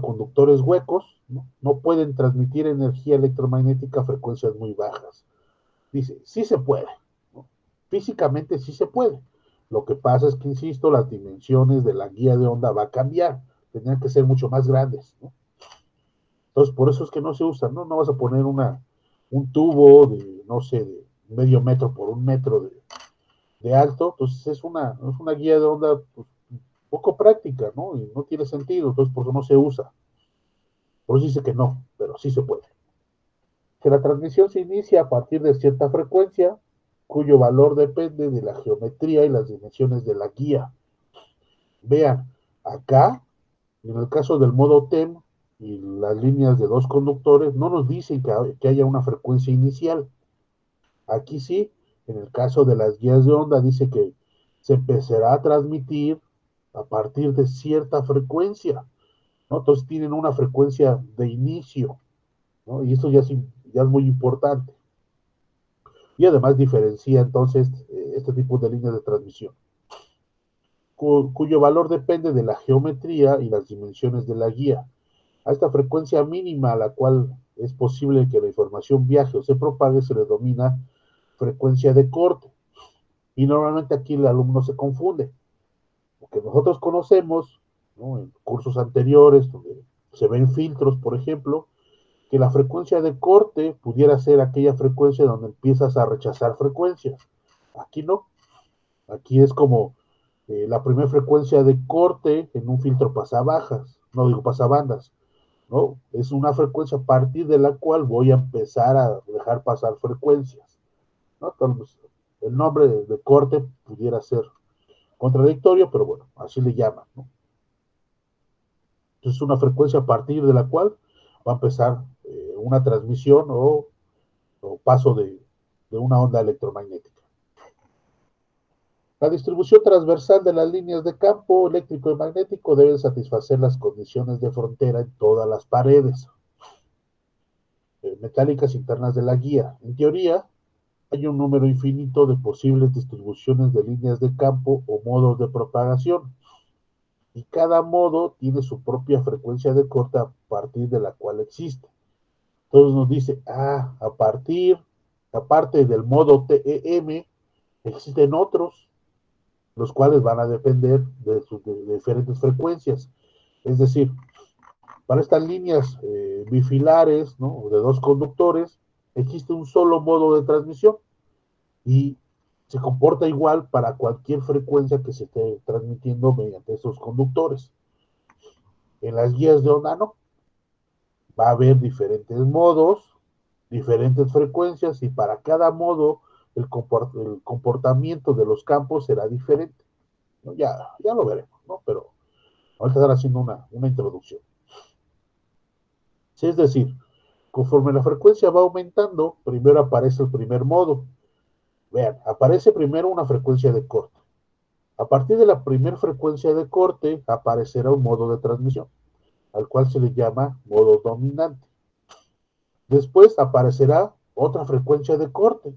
conductores huecos, ¿no?, no pueden transmitir energía electromagnética a frecuencias muy bajas. Dice, sí se puede, ¿no? Físicamente sí se puede. Lo que pasa es que, insisto, las dimensiones de la guía de onda va a cambiar, tendrían que ser mucho más grandes, ¿no? Entonces, por eso es que no se usan, ¿no? No vas a poner un tubo de, no sé, de medio metro por un metro de alto. Entonces es una guía de onda, pues, poco práctica, ¿no? Y no tiene sentido, entonces por eso no se usa. Por eso dice que no, pero sí se puede. Que la transmisión se inicia a partir de cierta frecuencia, cuyo valor depende de la geometría y las dimensiones de la guía. Vean, acá, en el caso del modo TEM y las líneas de dos conductores, no nos dicen que haya una frecuencia inicial. Aquí sí, en el caso de las guías de onda, dice que se empezará a transmitir a partir de cierta frecuencia, ¿no? Entonces tienen una frecuencia de inicio, ¿no? Y esto ya es muy importante. Y además diferencia entonces este tipo de líneas de transmisión, cuyo valor depende de la geometría y las dimensiones de la guía. A esta frecuencia mínima a la cual es posible que la información viaje o se propague se le denomina frecuencia de corte. Y normalmente aquí el alumno se confunde, porque nosotros conocemos, ¿no?, en cursos anteriores, donde se ven filtros, por ejemplo, que la frecuencia de corte pudiera ser aquella frecuencia donde empiezas a rechazar frecuencias. Aquí no, aquí es como la primera frecuencia de corte en un filtro pasabajas, no digo pasabandas, ¿no? Es una frecuencia a partir de la cual voy a empezar a dejar pasar frecuencias, ¿no? Entonces, el nombre de corte pudiera ser contradictorio, pero bueno, así le llaman, ¿no? Entonces, una frecuencia a partir de la cual va a empezar una transmisión o paso de una onda electromagnética. La distribución transversal de las líneas de campo eléctrico y magnético debe satisfacer las condiciones de frontera en todas las paredes metálicas internas de la guía. En teoría, hay un número infinito de posibles distribuciones de líneas de campo o modos de propagación, y cada modo tiene su propia frecuencia de corte a partir de la cual existe. Entonces nos dice, aparte del modo TEM, existen otros, los cuales van a depender de diferentes frecuencias. Es decir, para estas líneas bifilares, ¿no?, de dos conductores, existe un solo modo de transmisión y se comporta igual para cualquier frecuencia que se esté transmitiendo mediante esos conductores. En las guías de onda no, va a haber diferentes modos, diferentes frecuencias, y para cada modo el comportamiento de los campos será diferente, ¿no? Ya lo veremos, ¿no? Pero ahorita estar haciendo una introducción. Sí, es decir, conforme la frecuencia va aumentando, primero aparece el primer modo. Vean, aparece primero una frecuencia de corte. A partir de la primera frecuencia de corte aparecerá un modo de transmisión, al cual se le llama modo dominante. Después aparecerá otra frecuencia de corte,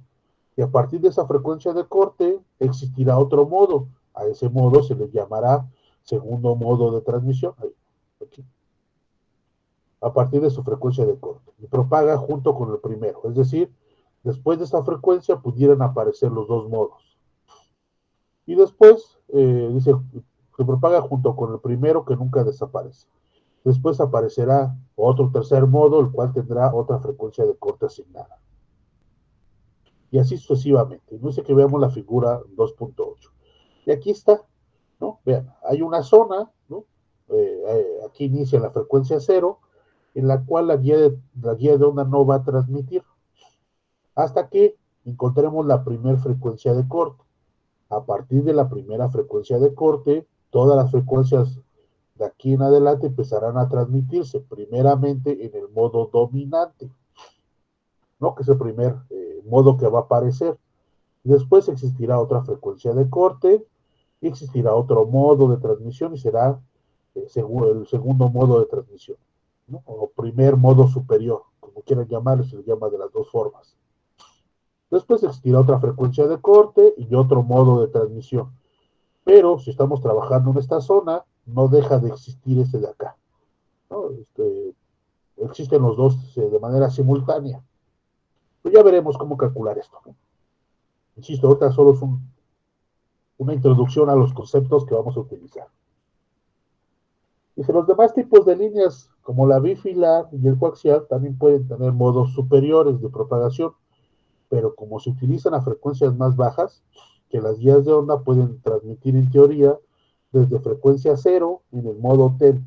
y a partir de esa frecuencia de corte existirá otro modo. A ese modo se le llamará segundo modo de transmisión. Aquí. A partir de su frecuencia de corte. Y propaga junto con el primero. Es decir, después de esta frecuencia pudieran aparecer los dos modos. Y después, dice, se propaga junto con el primero que nunca desaparece. Después aparecerá otro tercer modo, el cual tendrá otra frecuencia de corte asignada. Y así sucesivamente. No sé que veamos la figura 2.8. Y aquí está, ¿no? Vean, hay una zona, ¿no? Aquí inicia la frecuencia 0, en la cual la guía de onda no va a transmitir, hasta que encontremos la primera frecuencia de corte. A partir de la primera frecuencia de corte, todas las frecuencias de aquí en adelante empezarán a transmitirse, primeramente en el modo dominante, ¿no?, que es el primer modo que va a aparecer. Después existirá otra frecuencia de corte, y existirá otro modo de transmisión, y será el segundo modo de transmisión, ¿no?, o primer modo superior, como quieran llamarlo, se le llama de las dos formas. Después existirá otra frecuencia de corte y otro modo de transmisión. Pero si estamos trabajando en esta zona, no deja de existir este de acá, ¿no? Existen los dos de manera simultánea. Pues ya veremos cómo calcular esto, ¿no? Insisto, ahorita solo es una introducción a los conceptos que vamos a utilizar. Dice, los demás tipos de líneas, como la bifilar y el coaxial, también pueden tener modos superiores de propagación, pero como se utilizan a frecuencias más bajas, que las guías de onda pueden transmitir en teoría desde frecuencia 0 en el modo TEM,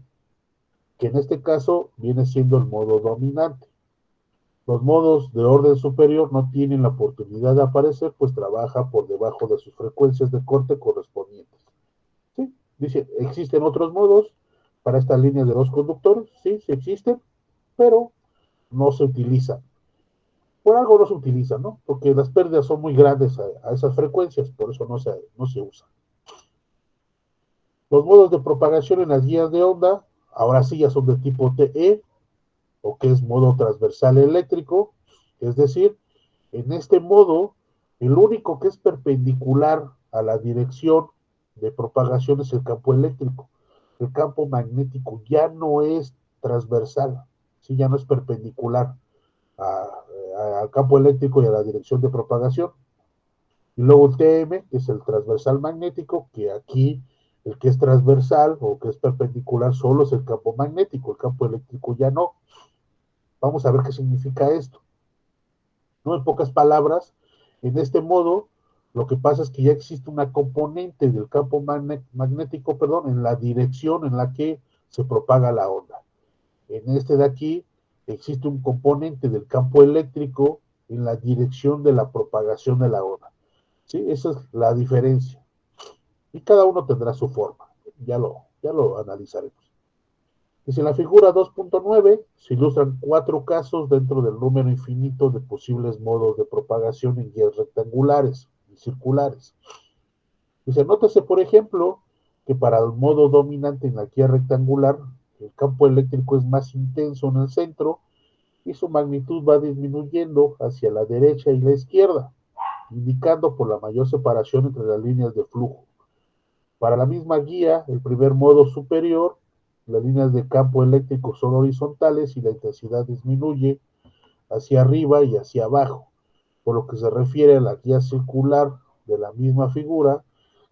que en este caso viene siendo el modo dominante. Los modos de orden superior no tienen la oportunidad de aparecer, pues trabaja por debajo de sus frecuencias de corte correspondientes. ¿Sí? Dice, ¿existen otros modos para estas líneas de dos conductores? Sí, sí existen, pero no se utilizan. Por algo no se utilizan, ¿no? Porque las pérdidas son muy grandes a esas frecuencias, por eso no se usa. Los modos de propagación en las guías de onda, ahora sí ya son de tipo TE, o que es modo transversal eléctrico, es decir, en este modo, el único que es perpendicular a la dirección de propagación es el campo eléctrico. El campo magnético ya no es transversal, ¿sí? Ya no es perpendicular al campo eléctrico y a la dirección de propagación. Y luego el TM, que es el transversal magnético, que aquí el que es transversal o que es perpendicular solo es el campo magnético, el campo eléctrico ya no. Vamos a ver qué significa esto. ¿No? En pocas palabras, en este modo, lo que pasa es que ya existe una componente del campo magnético, perdón, en la dirección en la que se propaga la onda. En este de aquí existe un componente del campo eléctrico en la dirección de la propagación de la onda. ¿Sí? Esa es la diferencia. Y cada uno tendrá su forma. Ya lo analizaremos. Dice, en la figura 2.9 se ilustran 4 casos dentro del número infinito de posibles modos de propagación en guías rectangulares y circulares. Dice, nótese, por ejemplo, que para el modo dominante en la guía rectangular, el campo eléctrico es más intenso en el centro y su magnitud va disminuyendo hacia la derecha y la izquierda, indicando por la mayor separación entre las líneas de flujo. Para la misma guía, el primer modo superior, las líneas de campo eléctrico son horizontales y la intensidad disminuye hacia arriba y hacia abajo. Por lo que se refiere a la guía circular de la misma figura,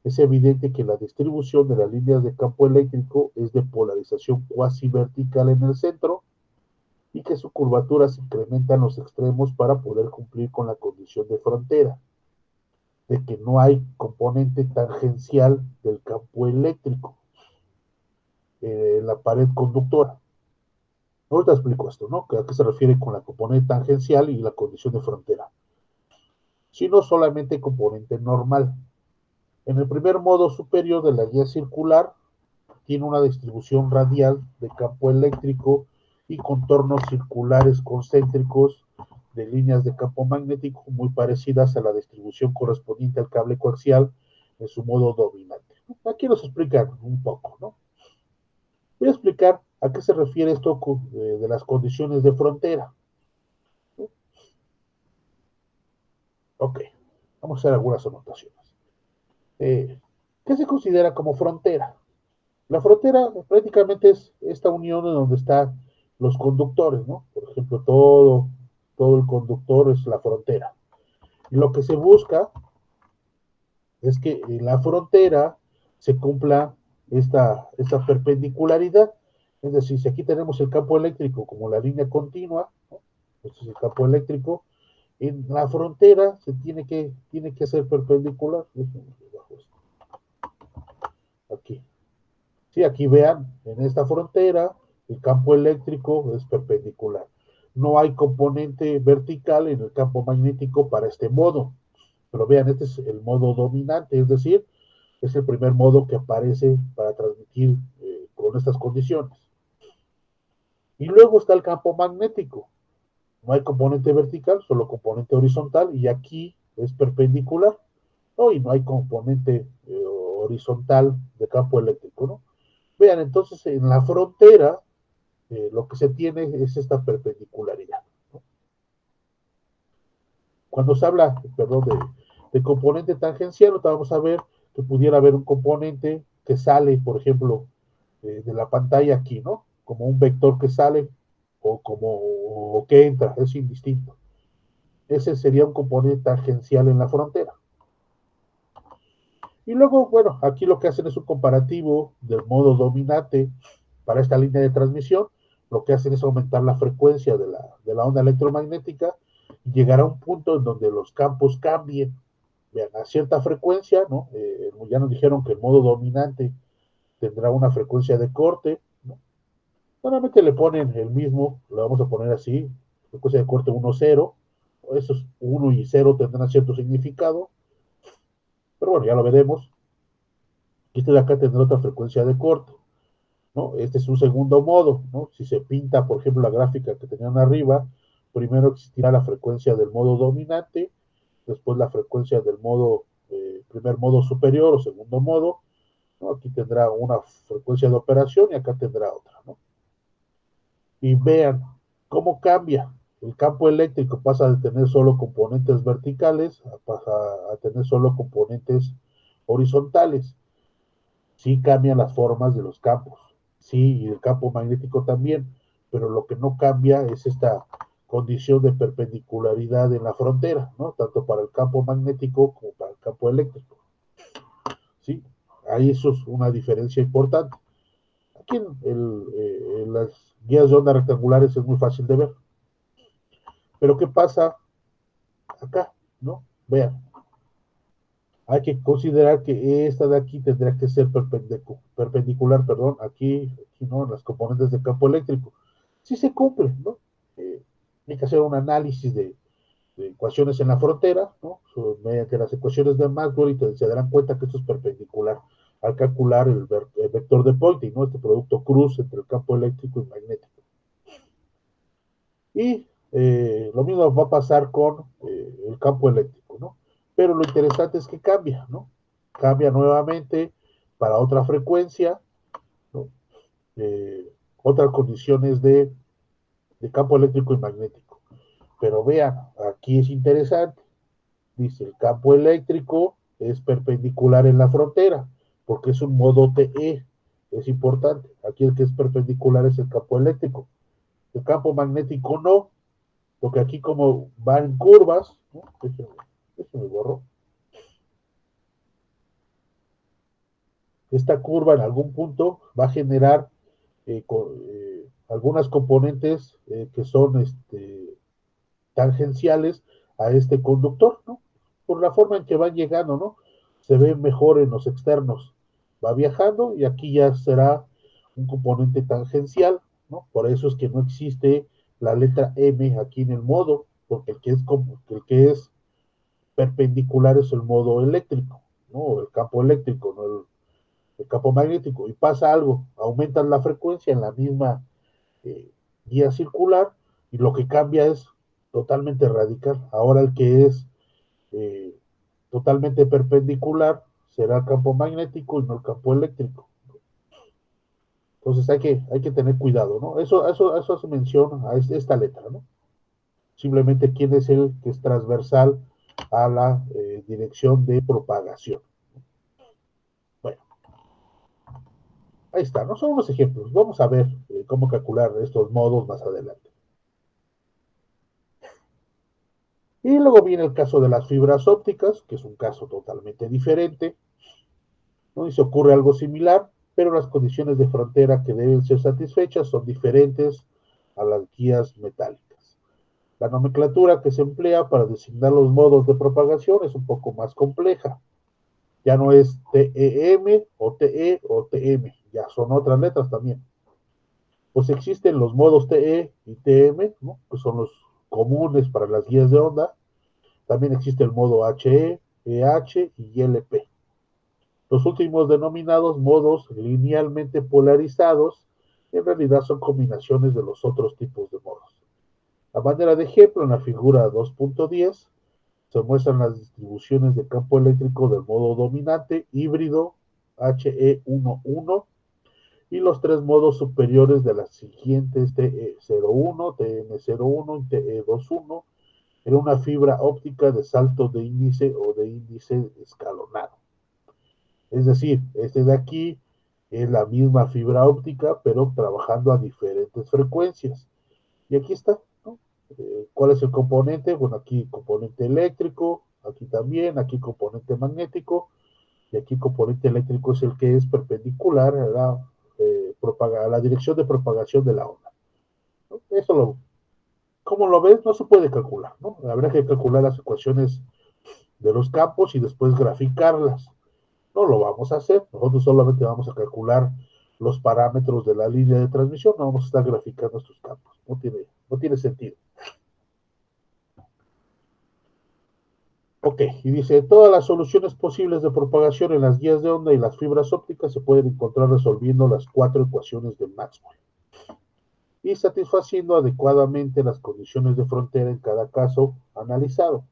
es evidente que la distribución de las líneas de campo eléctrico es de polarización cuasi vertical en el centro y que su curvatura se incrementa en los extremos para poder cumplir con la condición de frontera, de que no hay componente tangencial del campo eléctrico en la pared conductora. Ahorita explico esto, ¿no? ¿A qué se refiere con la componente tangencial y la condición de frontera? Sino solamente componente normal. En el primer modo superior de la guía circular, tiene una distribución radial de campo eléctrico y contornos circulares concéntricos de líneas de campo magnético muy parecidas a la distribución correspondiente al cable coaxial en su modo dominante. Aquí nos explican un poco, ¿no? Voy a explicar a qué se refiere esto de las condiciones de frontera. Ok, vamos a hacer algunas anotaciones. ¿Qué se considera como frontera? La frontera prácticamente es esta unión en donde están los conductores, ¿no? Por ejemplo, todo el conductor es la frontera. Y lo que se busca es que en la frontera se cumpla esta perpendicularidad. Es decir, si aquí tenemos el campo eléctrico como la línea continua, ¿no? Este es el campo eléctrico, en la frontera se tiene que hacer perpendicular. Aquí. Sí, aquí vean, en esta frontera el campo eléctrico es perpendicular. No hay componente vertical en el campo magnético para este modo. Pero vean, este es el modo dominante, es decir, es el primer modo que aparece para transmitir con estas condiciones. Y luego está el campo magnético. No hay componente vertical, solo componente horizontal, y aquí es perpendicular. ¿No? Y no hay componente horizontal de campo eléctrico, ¿no? Vean, entonces en la frontera lo que se tiene es esta perpendicularidad, ¿no? Cuando se habla, perdón, de componente tangencial, vamos a ver que pudiera haber un componente que sale, por ejemplo, de la pantalla aquí, ¿no? Como un vector que sale o que entra, es indistinto. Ese sería un componente tangencial en la frontera. Y luego, bueno, aquí lo que hacen es un comparativo del modo dominante para esta línea de transmisión. Lo que hacen es aumentar la frecuencia de la onda electromagnética y llegar a un punto en donde los campos cambien. Vean, a cierta frecuencia, ¿no? Ya nos dijeron que el modo dominante tendrá una frecuencia de corte, ¿no? Normalmente le ponen el mismo, lo vamos a poner así, frecuencia de corte 1, 0. Esos 1 y 0 tendrán cierto significado, pero bueno, ya lo veremos. Este de acá tendrá otra frecuencia de corte, ¿no? Este es un segundo modo, ¿no? Si se pinta, por ejemplo, la gráfica que tenían arriba, primero existirá la frecuencia del modo dominante, después la frecuencia del primer modo superior o segundo modo, ¿no? Aquí tendrá una frecuencia de operación y acá tendrá otra, ¿no? Y vean cómo cambia. El campo eléctrico pasa de tener solo componentes verticales a tener solo componentes horizontales. Sí cambian las formas de los campos, sí, y el campo magnético también, pero lo que no cambia es esta condición de perpendicularidad en la frontera, ¿no? Tanto para el campo magnético como para el campo eléctrico, ¿sí? Ahí eso es una diferencia importante. Aquí en las guías de onda rectangulares es muy fácil de ver. Pero ¿qué pasa acá? ¿No? Vean, hay que considerar que esta de aquí tendría que ser perpendicular, perdón, aquí no, en las componentes del campo eléctrico. Sí se cumple, ¿no? Hay que hacer un análisis de ecuaciones en la frontera, ¿no? Mediante las ecuaciones de Maxwell y se darán cuenta que esto es perpendicular al calcular el vector de Poynting, ¿no? Este producto cruz entre el campo eléctrico y magnético. Y lo mismo va a pasar con el campo eléctrico, ¿no? Pero lo interesante es que cambia, ¿no? Cambia nuevamente para otra frecuencia, ¿no? Otras condiciones de campo eléctrico y magnético. Pero vean, aquí es interesante. Dice, el campo eléctrico es perpendicular en la frontera, porque es un modo TE. Es importante. Aquí el que es perpendicular es el campo eléctrico. El campo magnético no, porque aquí como va en curvas, ¿no? Déjenme borro. Esta curva en algún punto va a generar algunas componentes que son tangenciales a este conductor, ¿no? Por la forma en que van llegando, ¿no? Se ve mejor en los externos. Va viajando y aquí ya será un componente tangencial, ¿no? Por eso es que no existe la letra M aquí en el modo, porque el que es perpendicular es el modo eléctrico, ¿no? El campo eléctrico, no el campo magnético. Y pasa algo, aumentan la frecuencia en la misma eh, guía circular y lo que cambia es totalmente radical. Ahora el que es eh, totalmente perpendicular será el campo magnético y no el campo eléctrico. Entonces hay que tener cuidado, ¿no? Eso hace mención a esta letra, ¿no? Simplemente quién es el que es transversal a la dirección de propagación. Bueno, ahí está, ¿no? Son unos ejemplos. Vamos a ver cómo calcular estos modos más adelante. Y luego viene el caso de las fibras ópticas, que es un caso totalmente diferente, ¿no? Y se ocurre algo similar, pero las condiciones de frontera que deben ser satisfechas son diferentes a las guías metálicas. La nomenclatura que se emplea para designar los modos de propagación es un poco más compleja. Ya no es TEM o TE o TM, ya son otras letras también. Pues existen los modos TE y TM, ¿no? Que son los comunes para las guías de onda. También existe el modo HE, EH y LP. Los últimos denominados modos linealmente polarizados en realidad son combinaciones de los otros tipos de modos. A manera de ejemplo, en la figura 2.10 se muestran las distribuciones de campo eléctrico del modo dominante, híbrido, HE11 y los tres modos superiores de las siguientes TE01, TM01 y TE21 en una fibra óptica de salto de índice o de índice escalonado. Es decir, este de aquí es la misma fibra óptica, pero trabajando a diferentes frecuencias. Y aquí está, ¿no? ¿Cuál es el componente? Bueno, aquí componente eléctrico, aquí también, aquí componente magnético, y aquí componente eléctrico es el que es perpendicular a la dirección de propagación de la onda, ¿no? ¿Cómo lo ves? No se puede calcular, ¿no? Habrá que calcular las ecuaciones de los campos y después graficarlas. No lo vamos a hacer, nosotros solamente vamos a calcular los parámetros de la línea de transmisión, no vamos a estar graficando estos campos, no tiene sentido. Ok, y dice, todas las soluciones posibles de propagación en las guías de onda y las fibras ópticas se pueden encontrar resolviendo las cuatro ecuaciones de Maxwell y satisfaciendo adecuadamente las condiciones de frontera en cada caso analizado,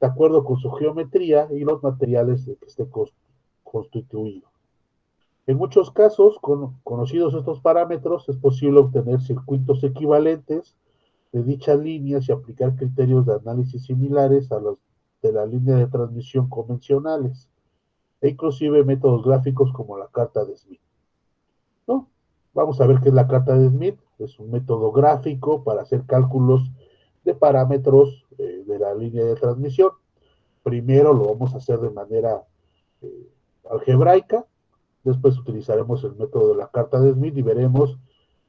de acuerdo con su geometría y los materiales de que esté constituido. En muchos casos, conocidos estos parámetros, es posible obtener circuitos equivalentes de dichas líneas y aplicar criterios de análisis similares a los de la línea de transmisión convencionales, e inclusive métodos gráficos como la carta de Smith, ¿no? Vamos a ver qué es la carta de Smith. Es un método gráfico para hacer cálculos de parámetros de la línea de transmisión. Primero lo vamos a hacer de manera eh, algebraica, después utilizaremos el método de la carta de Smith y veremos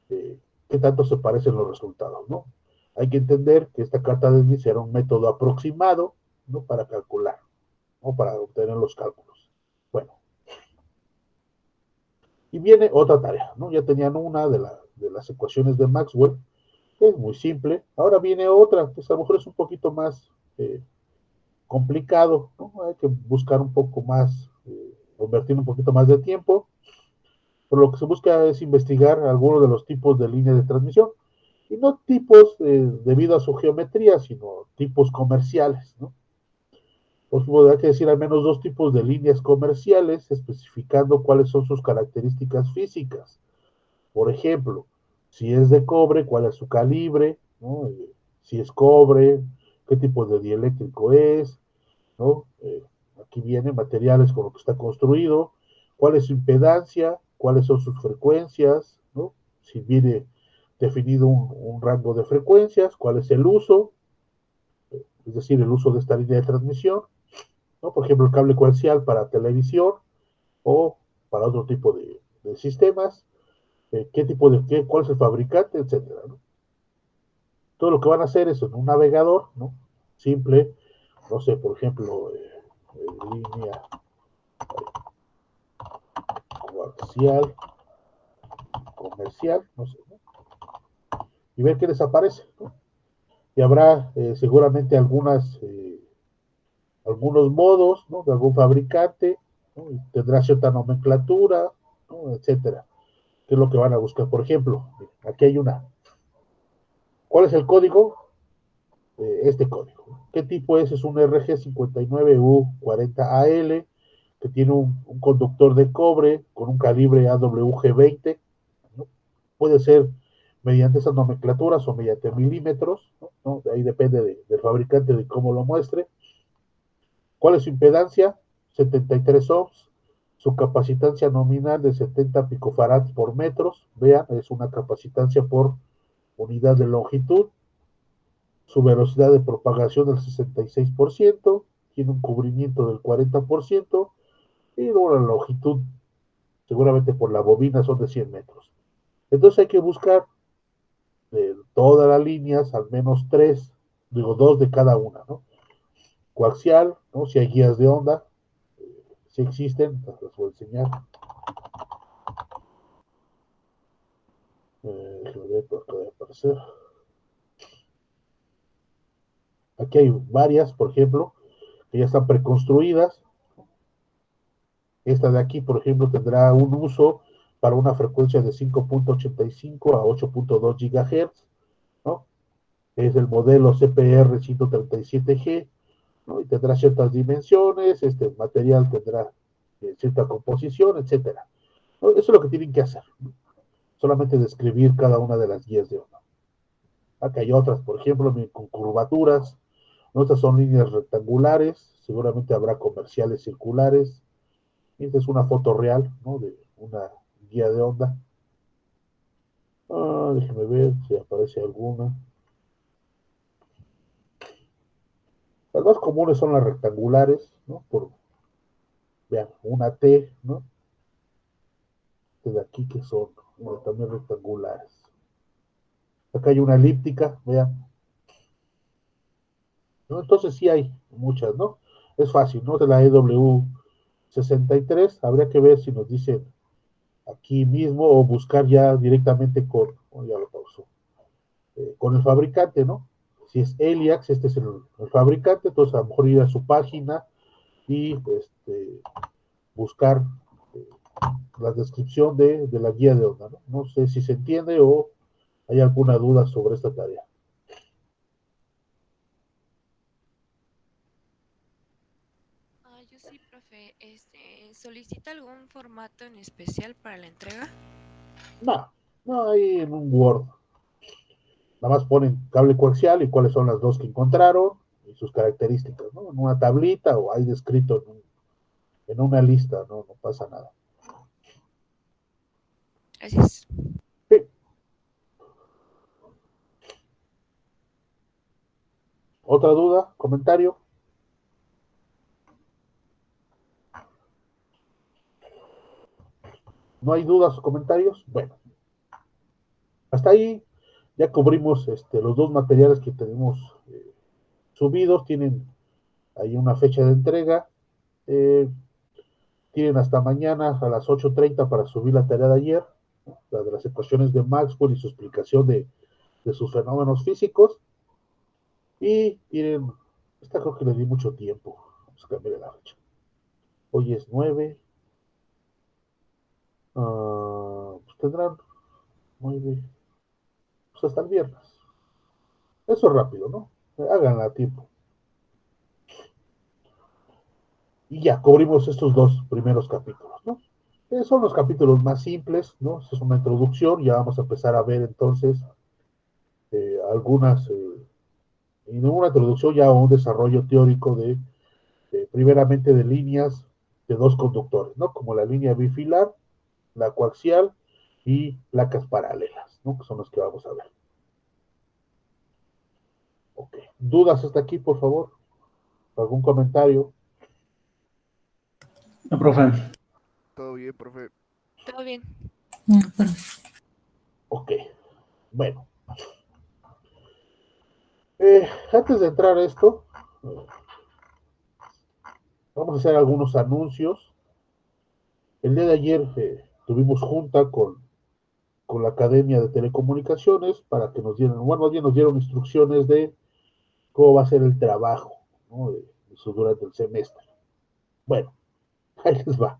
qué tanto se parecen los resultados, ¿no? Hay que entender que esta carta de Smith será un método aproximado, ¿no? Para calcular, ¿no? Para obtener los cálculos. Bueno, y viene otra tarea, ¿no? Ya tenían una de las ecuaciones de Maxwell, que es muy simple. Ahora viene otra, que a lo mejor es un poquito más complicado, ¿no? Hay que buscar un poco más, convertir un poquito más de tiempo. Pero lo que se busca es investigar algunos de los tipos de líneas de transmisión. Y no tipos debido a su geometría, sino tipos comerciales, ¿no? Por supuesto, hay que decir al menos dos tipos de líneas comerciales, especificando cuáles son sus características físicas. Por ejemplo, si es de cobre, cuál es su calibre, ¿no? Si es cobre, qué tipo de dieléctrico es, ¿no? Aquí vienen materiales con lo que está construido, cuál es su impedancia, cuáles son sus frecuencias, ¿no? Si viene definido un rango de frecuencias, cuál es el uso, es decir, el uso de esta línea de transmisión, ¿no? Por ejemplo, el cable coaxial para televisión o para otro tipo de sistemas, qué tipo de, qué, cuál es el fabricante, etcétera, ¿no? Todo lo que van a hacer es en un navegador, ¿no? Simple, no sé, por ejemplo, línea coaxial, comercial, no sé, ¿no? Y ver qué les aparece, ¿no? Y habrá seguramente algunos modos, ¿no? De algún fabricante, ¿no? Y tendrá cierta nomenclatura, ¿no? Etcétera. ¿Qué es lo que van a buscar? Por ejemplo, aquí hay una. ¿Cuál es el código? Este código. ¿Qué tipo es? Es un RG59U40AL que tiene un conductor de cobre con un calibre AWG20, ¿no? Puede ser mediante esas nomenclaturas o mediante milímetros, ¿no? Ahí depende del fabricante de cómo lo muestre. ¿Cuál es su impedancia? 73 ohms. Su capacitancia nominal de 70 picofarads por metros. Vean, es una capacitancia por unidad de longitud. Su velocidad de propagación del 66%. Tiene un cubrimiento del 40%. Y luego la longitud, seguramente por la bobina, son de 100 metros. Entonces hay que buscar de todas las líneas, al menos tres, digo, dos de cada una, ¿no? Coaxial, ¿no? Si hay guías de onda, si existen, pues les voy a enseñar. Déjame ver por acá debe aparecer. Aquí hay varias, por ejemplo, que ya están preconstruidas. Esta de aquí, por ejemplo, tendrá un uso para una frecuencia de 5.85 a 8.2 GHz, ¿no? Es el modelo CPR 137G, ¿no? Y tendrá ciertas dimensiones, este material tendrá cierta composición, etcétera, ¿no? Eso es lo que tienen que hacer, ¿no? Solamente describir cada una de las guías de onda. Acá hay otras, por ejemplo, con curvaturas, ¿no? Estas son líneas rectangulares, seguramente habrá comerciales circulares. Esta es una foto real, ¿no? De una guía de onda. Déjeme ver si aparece alguna. Las más comunes son las rectangulares, ¿no? Vean, una T, ¿no? De aquí que son, ¿no? También rectangulares. Acá hay una elíptica, vean, ¿no? Entonces sí hay muchas, ¿no? Es fácil, ¿no? De la EW63, habría que ver si nos dice aquí mismo o buscar ya directamente ya lo pausó, con el fabricante, ¿no? Si es Eliax, este es el fabricante, entonces a lo mejor ir a su página y buscar eh, la descripción de la guía de onda, ¿no? No sé si se entiende o hay alguna duda sobre esta tarea. Yo sí, profe. ¿Solicita algún formato en especial para la entrega? No, no hay en un Word. Nada más ponen cable coaxial y cuáles son las dos que encontraron y sus características, ¿no? En una tablita o hay descrito en una lista, ¿no? No pasa nada. Gracias. Sí. ¿Otra duda? ¿Comentario? ¿No hay dudas o comentarios? Bueno, hasta ahí ya cubrimos los dos materiales que tenemos subidos. Tienen ahí una fecha de entrega. Eh, Tienen hasta mañana a las 8:30 para subir la tarea de ayer, ¿no? La de las ecuaciones de Maxwell y su explicación de sus fenómenos físicos. Y tienen, esta creo que le di mucho tiempo. Vamos a cambiar la fecha. Hoy es 9. Pues tendrán 9, pues hasta el viernes. Eso es rápido, ¿no? Háganla a tiempo. Y ya cubrimos estos dos primeros capítulos, ¿no? Son los capítulos más simples, ¿no? Es una introducción, ya vamos a empezar a ver entonces algunas, en una introducción ya un desarrollo teórico primeramente de líneas de dos conductores, ¿no? Como la línea bifilar, la coaxial y placas paralelas, ¿no? Que son las que vamos a ver. Ok. ¿Dudas hasta aquí, por favor? ¿Algún comentario? No, profe. Todo bien, profe. Todo bien. Ok. Bueno. Antes de entrar a esto, vamos a hacer algunos anuncios. El día de ayer tuvimos junta con la Academia de Telecomunicaciones para que nos dieran, bueno, más bien nos dieron instrucciones de cómo va a ser el trabajo, ¿no? Eso durante el semestre. Bueno, ahí les va.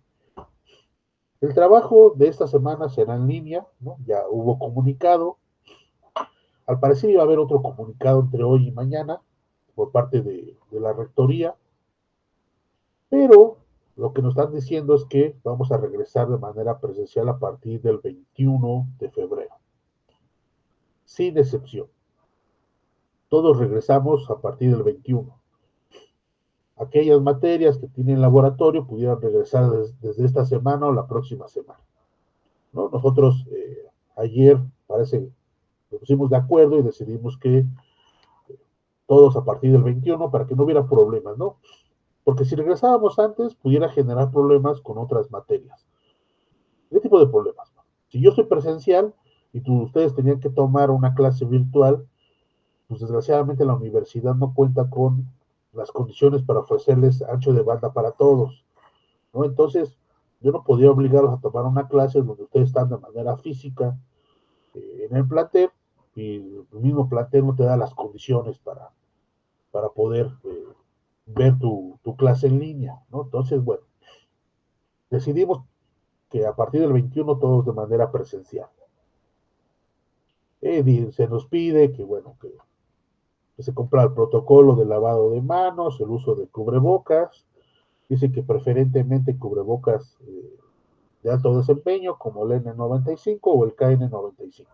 El trabajo de esta semana será en línea, ¿no? Ya hubo comunicado. Al parecer iba a haber otro comunicado entre hoy y mañana por parte de la rectoría, pero lo que nos están diciendo es que vamos a regresar de manera presencial a partir del 21 de febrero, sin excepción. Todos regresamos a partir del 21. Aquellas materias que tienen laboratorio pudieran regresar desde esta semana o la próxima semana, ¿no? Nosotros ayer parece nos pusimos de acuerdo y decidimos que todos a partir del 21 para que no hubiera problemas, ¿no? Porque si regresábamos antes pudiera generar problemas con otras materias. ¿Qué tipo de problemas? Si yo soy presencial y ustedes tenían que tomar una clase virtual, pues desgraciadamente la universidad no cuenta con las condiciones para ofrecerles ancho de banda para todos, ¿no? Entonces, yo no podía obligarlos a tomar una clase donde ustedes están de manera física en el plantel y el mismo plantel no te da las condiciones para poder ver tu clase en línea, ¿no? Entonces, bueno, decidimos que a partir del 21 todos de manera presencial. Se nos pide que, bueno, que se cumpla el protocolo de lavado de manos, el uso de cubrebocas. Dice que preferentemente cubrebocas de alto desempeño como el N95 o el KN95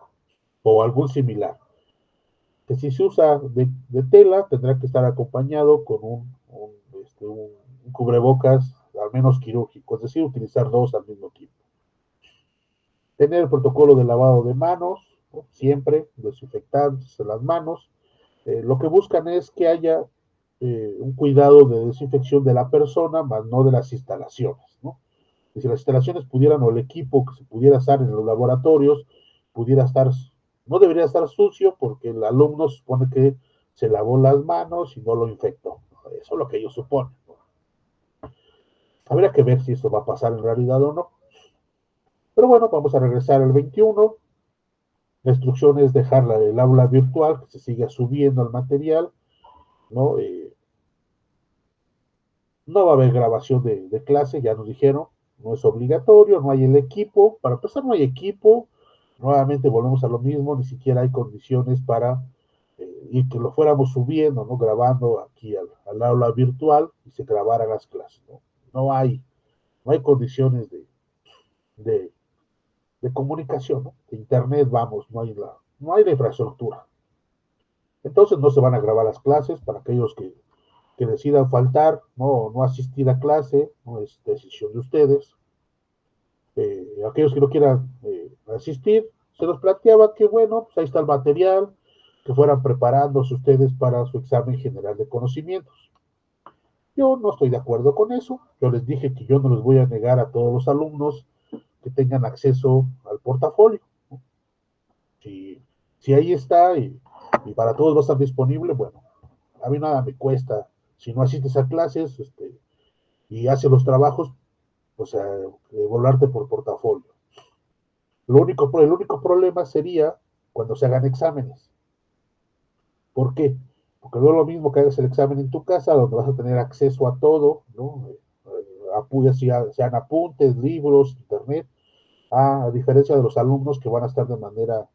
o algún similar. Que si se usa de tela tendrá que estar acompañado con un cubrebocas al menos quirúrgico, es decir, utilizar dos al mismo tiempo. Tener el protocolo de lavado de manos, ¿no? Siempre desinfectantes en las manos. Lo que buscan es que haya un cuidado de desinfección de la persona, más no de las instalaciones, ¿no? Y si las instalaciones pudieran o el equipo que se pudiera usar en los laboratorios pudiera estar, no debería estar sucio porque el alumno supone que se lavó las manos y no lo infectó. Eso es lo que ellos suponen, ¿no? Habría que ver si esto va a pasar en realidad o no. Pero bueno, vamos a regresar al 21. La instrucción es dejar el aula virtual, que se siga subiendo el material, ¿no? No va a haber grabación de clase, ya nos dijeron, no es obligatorio, no hay el equipo. Para empezar, no hay equipo. Nuevamente volvemos a lo mismo, ni siquiera hay condiciones para y que lo fuéramos subiendo, ¿no? Grabando aquí al aula virtual y se grabaran las clases, ¿no? No hay condiciones de, de comunicación, ¿no? De internet, vamos, no hay la infraestructura. Entonces no se van a grabar las clases para aquellos que decidan faltar, no asistir a clase, no es decisión de ustedes. Aquellos que no quieran asistir, se los planteaba que bueno, pues ahí está el material, que fueran preparándose ustedes para su examen general de conocimientos. Yo no estoy de acuerdo con eso. Yo les dije que yo no les voy a negar a todos los alumnos que tengan acceso al portafolio. Si, si ahí está y para todos va a estar disponible, bueno, a mí nada me cuesta. Si no asistes a clases y haces los trabajos, o sea, volarte por portafolio. El único problema sería cuando se hagan exámenes. ¿Por qué? Porque no es lo mismo que hagas el examen en tu casa, donde vas a tener acceso a todo, ¿no? Sean apuntes, libros, internet, a diferencia de los alumnos que van a estar de manera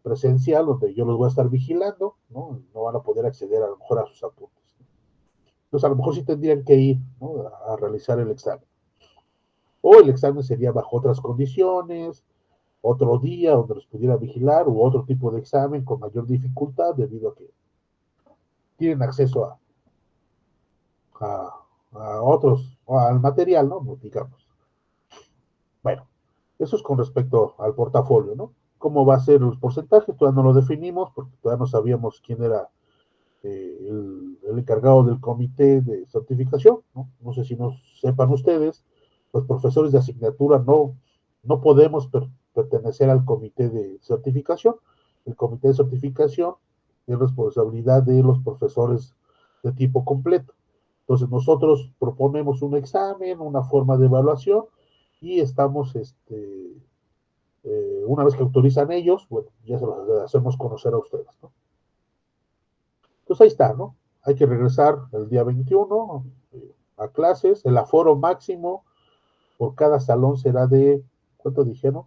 presencial, donde yo los voy a estar vigilando, ¿no? No van a poder acceder a lo mejor a sus apuntes. Entonces, a lo mejor sí tendrían que ir, ¿no? a realizar el examen. O el examen sería bajo otras condiciones, otro día donde los pudiera vigilar, u otro tipo de examen con mayor dificultad, debido a que tienen acceso a, a otros, al material, ¿no? Digamos. Bueno, eso es con respecto al portafolio, ¿no? ¿Cómo va a ser los porcentajes? Todavía no lo definimos porque todavía no sabíamos quién era el encargado del comité de certificación, ¿no? No sé si no sepan ustedes, los profesores de asignatura no podemos pertenecer al comité de certificación. El comité de certificación es responsabilidad de los profesores de tipo completo. Entonces nosotros proponemos un examen, una forma de evaluación y estamos, una vez que autorizan ellos, bueno, ya se los hacemos conocer a ustedes, ¿no? Pues ahí está, ¿no? Hay que regresar el día 21 a clases. El aforo máximo por cada salón será de, ¿cuánto dijeron?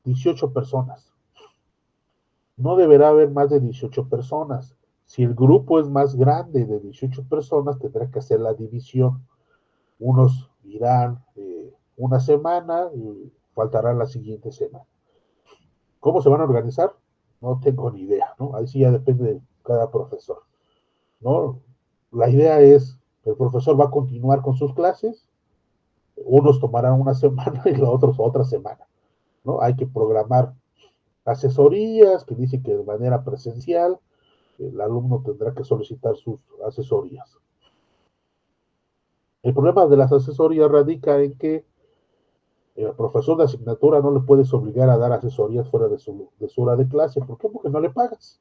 18 personas. No deberá haber más de 18 personas. Si el grupo es más grande de 18 personas, tendrá que hacer la división. Unos irán una semana y faltarán la siguiente semana. ¿Cómo se van a organizar? No tengo ni idea, ¿no? Ahí sí ya depende de cada profesor, ¿no? La idea es, el profesor va a continuar con sus clases, unos tomarán una semana y los otros otra semana, ¿no? Hay que programar asesorías, que dice que de manera presencial, el alumno tendrá que solicitar sus asesorías. El problema de las asesorías radica en que el profesor de asignatura no le puedes obligar a dar asesorías fuera de su hora de clase. ¿Por qué? Porque no le pagas,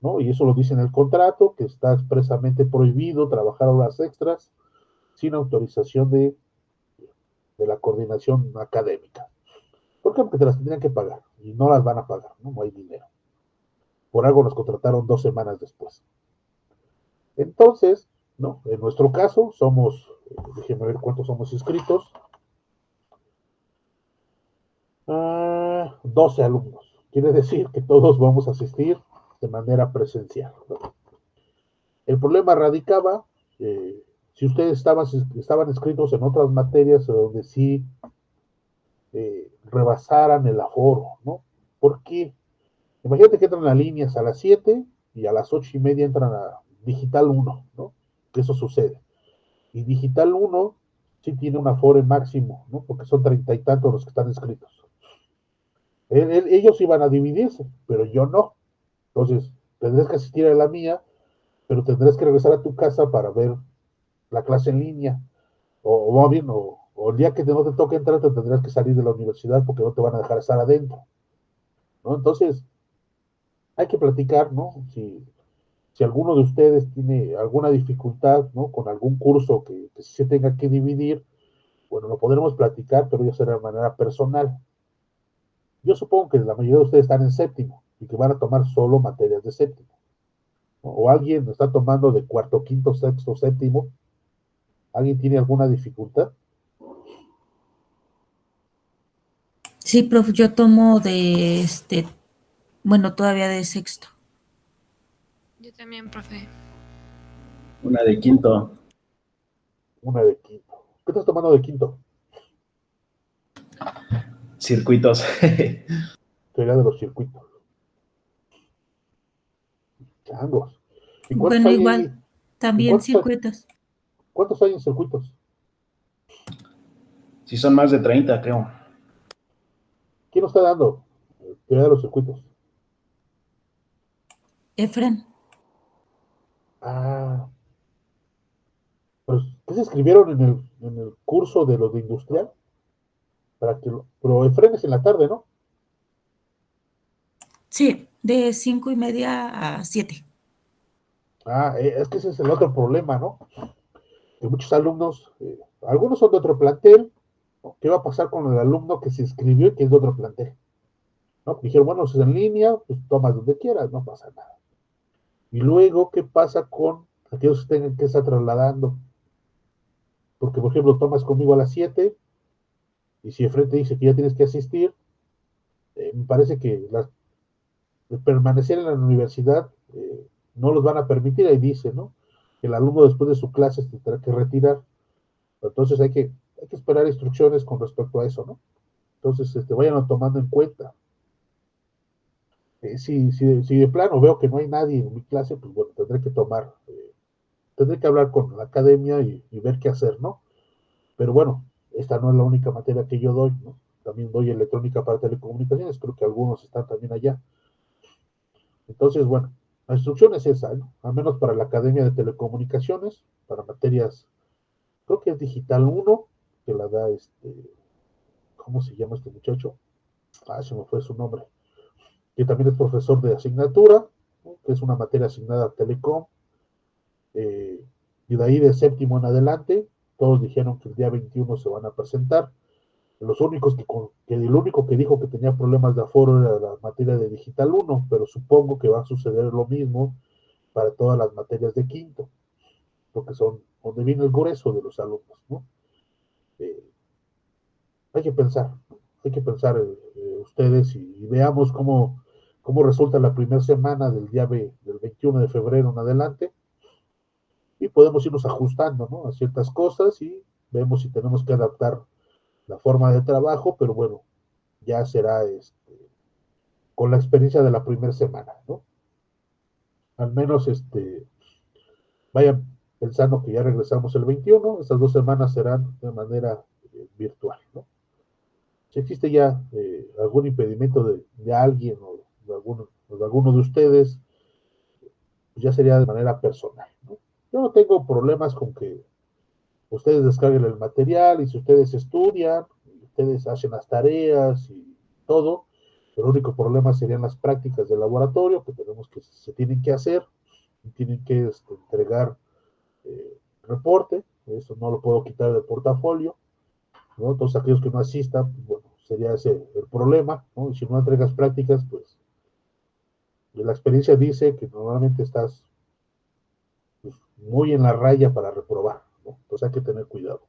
¿no? Y eso lo dice en el contrato, que está expresamente prohibido trabajar horas extras sin autorización de la coordinación académica. ¿Por qué? Porque te las tendrían que pagar y no las van a pagar, ¿no? No hay dinero. Por algo nos contrataron 2 semanas después. Entonces, ¿no? En nuestro caso, somos, déjenme ver cuántos somos inscritos, 12 alumnos. Quiere decir que todos vamos a asistir de manera presencial, ¿no? El problema radicaba, si ustedes estaban inscritos en otras materias donde sí rebasaran el aforo, ¿no? ¿Por qué? Imagínate que entran a líneas a las 7 y a las 8:30 entran a Digital 1, ¿no? Que eso sucede. Y Digital 1 sí tiene un aforo máximo, ¿no? Porque son 30 y tantos los que están inscritos. Ellos iban a dividirse, pero yo no. Entonces, tendrás que asistir a la mía, pero tendrás que regresar a tu casa para ver la clase en línea. O bien, o el día que no te toque entrar, te tendrás que salir de la universidad porque no te van a dejar estar adentro, ¿no? Entonces, hay que platicar, ¿no? Si alguno de ustedes tiene alguna dificultad, ¿no? Con algún curso que se tenga que dividir, bueno, lo podremos platicar, pero ya será de manera personal. Yo supongo que la mayoría de ustedes están en séptimo y que van a tomar solo materias de séptimo, ¿no? O alguien está tomando de cuarto, quinto, sexto, séptimo. ¿Alguien tiene alguna dificultad? Sí, profe, yo tomo de bueno, todavía de sexto. Yo también, profe. Una de quinto. Una de quinto. ¿Qué estás tomando de quinto? Circuitos. Teoría de los circuitos. Changos. ¿Y cuántos Bueno, hay? igual, ¿Y también circuitos. cuántos hay en circuitos? Sí, son más de 30, creo. ¿Quién nos está dando teoría de los circuitos? Efren. Ah, pues, ¿qué se escribieron en el curso de los de industrial? Pero Efren es en la tarde, ¿no? Sí, de 5:30 a 7. Ah, es que ese es el otro problema, ¿no? Que muchos alumnos, algunos son de otro plantel, ¿no? ¿Qué va a pasar con el alumno que se inscribió y que es de otro plantel? ¿No? Dijeron, bueno, si es en línea, pues tomas donde quieras, no pasa nada. Y luego, ¿qué pasa con aquellos que tengan que estar trasladando? Porque, por ejemplo, tomas conmigo a las 7 y si de frente dice que ya tienes que asistir, me parece que permanecer en la universidad no los van a permitir, ahí dice, ¿no? Que el alumno después de su clase se tendrá que retirar. Entonces hay que esperar instrucciones con respecto a eso, ¿no? Entonces, vayan tomando en cuenta. Si de plano veo que no hay nadie en mi clase, pues bueno, tendré que hablar con la academia y ver qué hacer, ¿no? Pero bueno, esta no es la única materia que yo doy, ¿no? También doy electrónica para telecomunicaciones, creo que algunos están también allá. Entonces, bueno, la instrucción es esa, ¿no? Al menos para la Academia de Telecomunicaciones, para materias, creo que es Digital uno que la da ¿cómo se llama este muchacho? Ah, se me fue su nombre. Que también es profesor de asignatura, ¿no? Que es una materia asignada a Telecom, eh, y de ahí de séptimo en adelante, todos dijeron que el día 21 se van a presentar. Los únicos que el único que dijo que tenía problemas de aforo era la materia de Digital uno, pero supongo que va a suceder lo mismo para todas las materias de quinto, porque son donde viene el grueso de los alumnos, ¿no? Eh, hay que pensar, ustedes y veamos cómo resulta la primera semana del 21 de febrero en adelante y podemos irnos ajustando, ¿no? A ciertas cosas y vemos si tenemos que adaptar la forma de trabajo, pero bueno, ya será con la experiencia de la primera semana, ¿no? Al menos vayan pensando que ya regresamos el 21, estas 2 semanas serán de manera virtual, ¿no? Si existe ya algún impedimento de alguien o de alguno de ustedes, pues ya sería de manera personal, ¿no? Yo no tengo problemas con que ustedes descarguen el material y si ustedes estudian, ustedes hacen las tareas y todo, el único problema serían las prácticas de laboratorio que se tienen que hacer y tienen que entregar reporte, eso no lo puedo quitar del portafolio, ¿no? Todos aquellos que no asistan, pues, bueno, sería ese el problema, ¿no? Y si no entregas prácticas, pues la experiencia dice que normalmente estás pues, muy en la raya para reprobar, ¿no? Entonces hay que tener cuidado.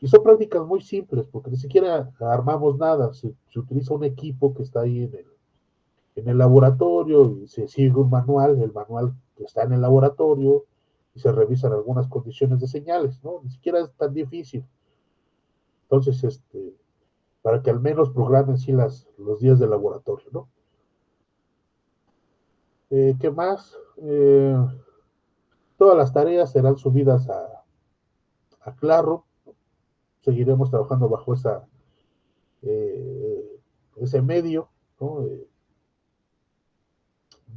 Y son prácticas muy simples, porque ni siquiera armamos nada, se utiliza un equipo que está ahí en el laboratorio y se sigue un manual, el manual que está en el laboratorio, y se revisan algunas condiciones de señales, ¿no? Ni siquiera es tan difícil. Entonces, para que al menos programen sí los días de laboratorio, ¿no? ¿Qué más? Todas las tareas serán subidas a Claro, seguiremos trabajando bajo eh, ese medio, ¿no?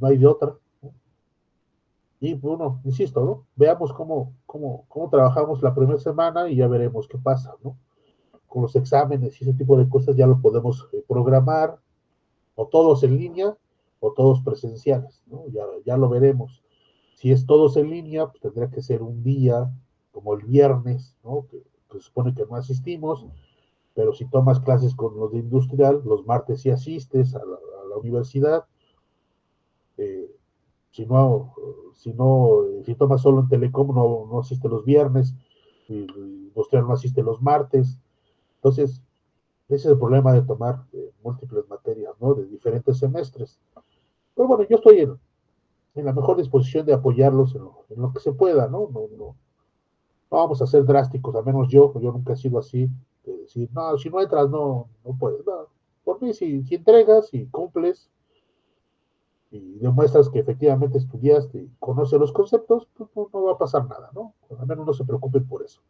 No hay de otra, ¿no? Y bueno, insisto, ¿no? Veamos cómo trabajamos la primera semana y ya veremos qué pasa, ¿no? Con los exámenes y ese tipo de cosas ya lo podemos programar, o todos en línea o todos presenciales, ¿no? Ya lo veremos. Si es todos en línea, pues tendría que ser un día como el viernes, ¿no? Que se supone que no asistimos, pero si tomas clases con los de industrial, los martes sí asistes a la universidad, eh, si no, si tomas solo en Telecom, no asiste los viernes, y industrial no asiste los martes, entonces ese es el problema de tomar múltiples materias, ¿no? De diferentes semestres. Pero bueno, yo estoy en la mejor disposición de apoyarlos en lo que se pueda, ¿no? No vamos a ser drásticos, al menos yo nunca he sido así, de decir, no, si no entras, no puedes. No, por mí, si entregas y cumples y demuestras que efectivamente estudiaste y conoces los conceptos, pues no va a pasar nada, ¿no? Al menos no se preocupen por eso.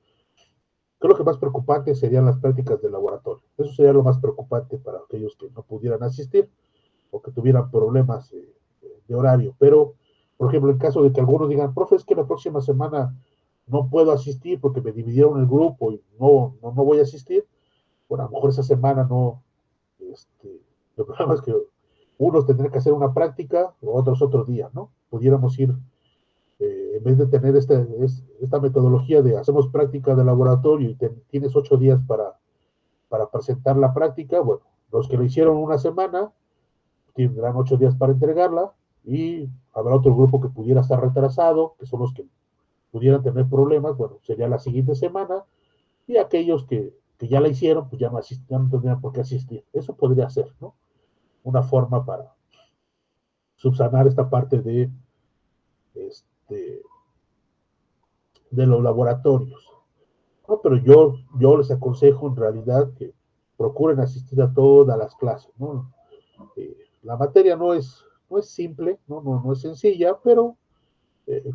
Creo que más preocupante serían las prácticas de laboratorio. Eso sería lo más preocupante para aquellos que no pudieran asistir o que tuvieran problemas de horario. Pero Por ejemplo, en caso de que algunos digan, profe, es que la próxima semana no puedo asistir porque me dividieron el grupo y no voy a asistir, bueno, a lo mejor esa semana no, el problema es que unos tendrán que hacer una práctica, otros otro día, ¿no? Pudiéramos ir, en vez de tener esta metodología de hacemos práctica de laboratorio y tienes 8 días para presentar la práctica, bueno, los que lo hicieron una semana tendrán 8 días para entregarla y habrá otro grupo que pudiera estar retrasado, que son los que pudieran tener problemas, bueno, sería la siguiente semana, y aquellos que ya la hicieron, pues ya no tendrían por qué asistir. Eso podría ser, ¿no? Una forma para subsanar esta parte este, de los laboratorios. No, pero yo les aconsejo en realidad que procuren asistir a todas las clases, ¿no? La materia no es simple, no es sencilla, pero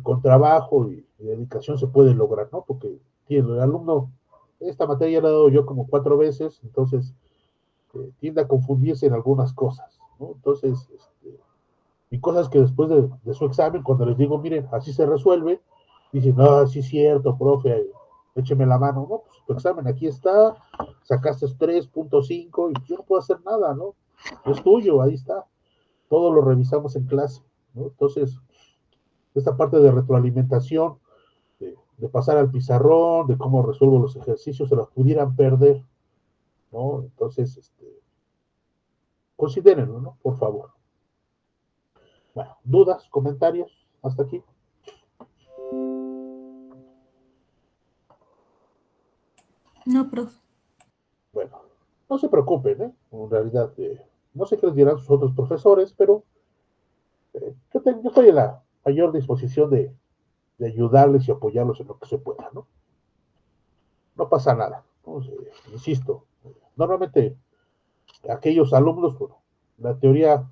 con trabajo y dedicación se puede lograr, ¿no? Porque el alumno, esta materia la he dado yo como 4 veces, entonces tiende a confundirse en algunas cosas, ¿no? Entonces, y cosas que después de su examen, cuando les digo, miren, así se resuelve, dicen, no, sí es cierto, profe, écheme la mano, no, pues tu examen aquí está, sacaste 3.5 y yo no puedo hacer nada, ¿no? Es tuyo, ahí está, todo lo revisamos en clase, ¿no? Entonces, esta parte de retroalimentación, de pasar al pizarrón, de cómo resuelvo los ejercicios, se los pudieran perder, ¿no? Entonces, considérenlo, ¿no? Por favor. Bueno, dudas, comentarios, hasta aquí. No, profe. Bueno, no se preocupen, ¿eh? En realidad, no sé qué les dirán sus otros profesores, pero yo estoy en la mayor disposición de ayudarles y apoyarlos en lo que se pueda, ¿no? No pasa nada, ¿no? Insisto, normalmente aquellos alumnos, bueno, la teoría,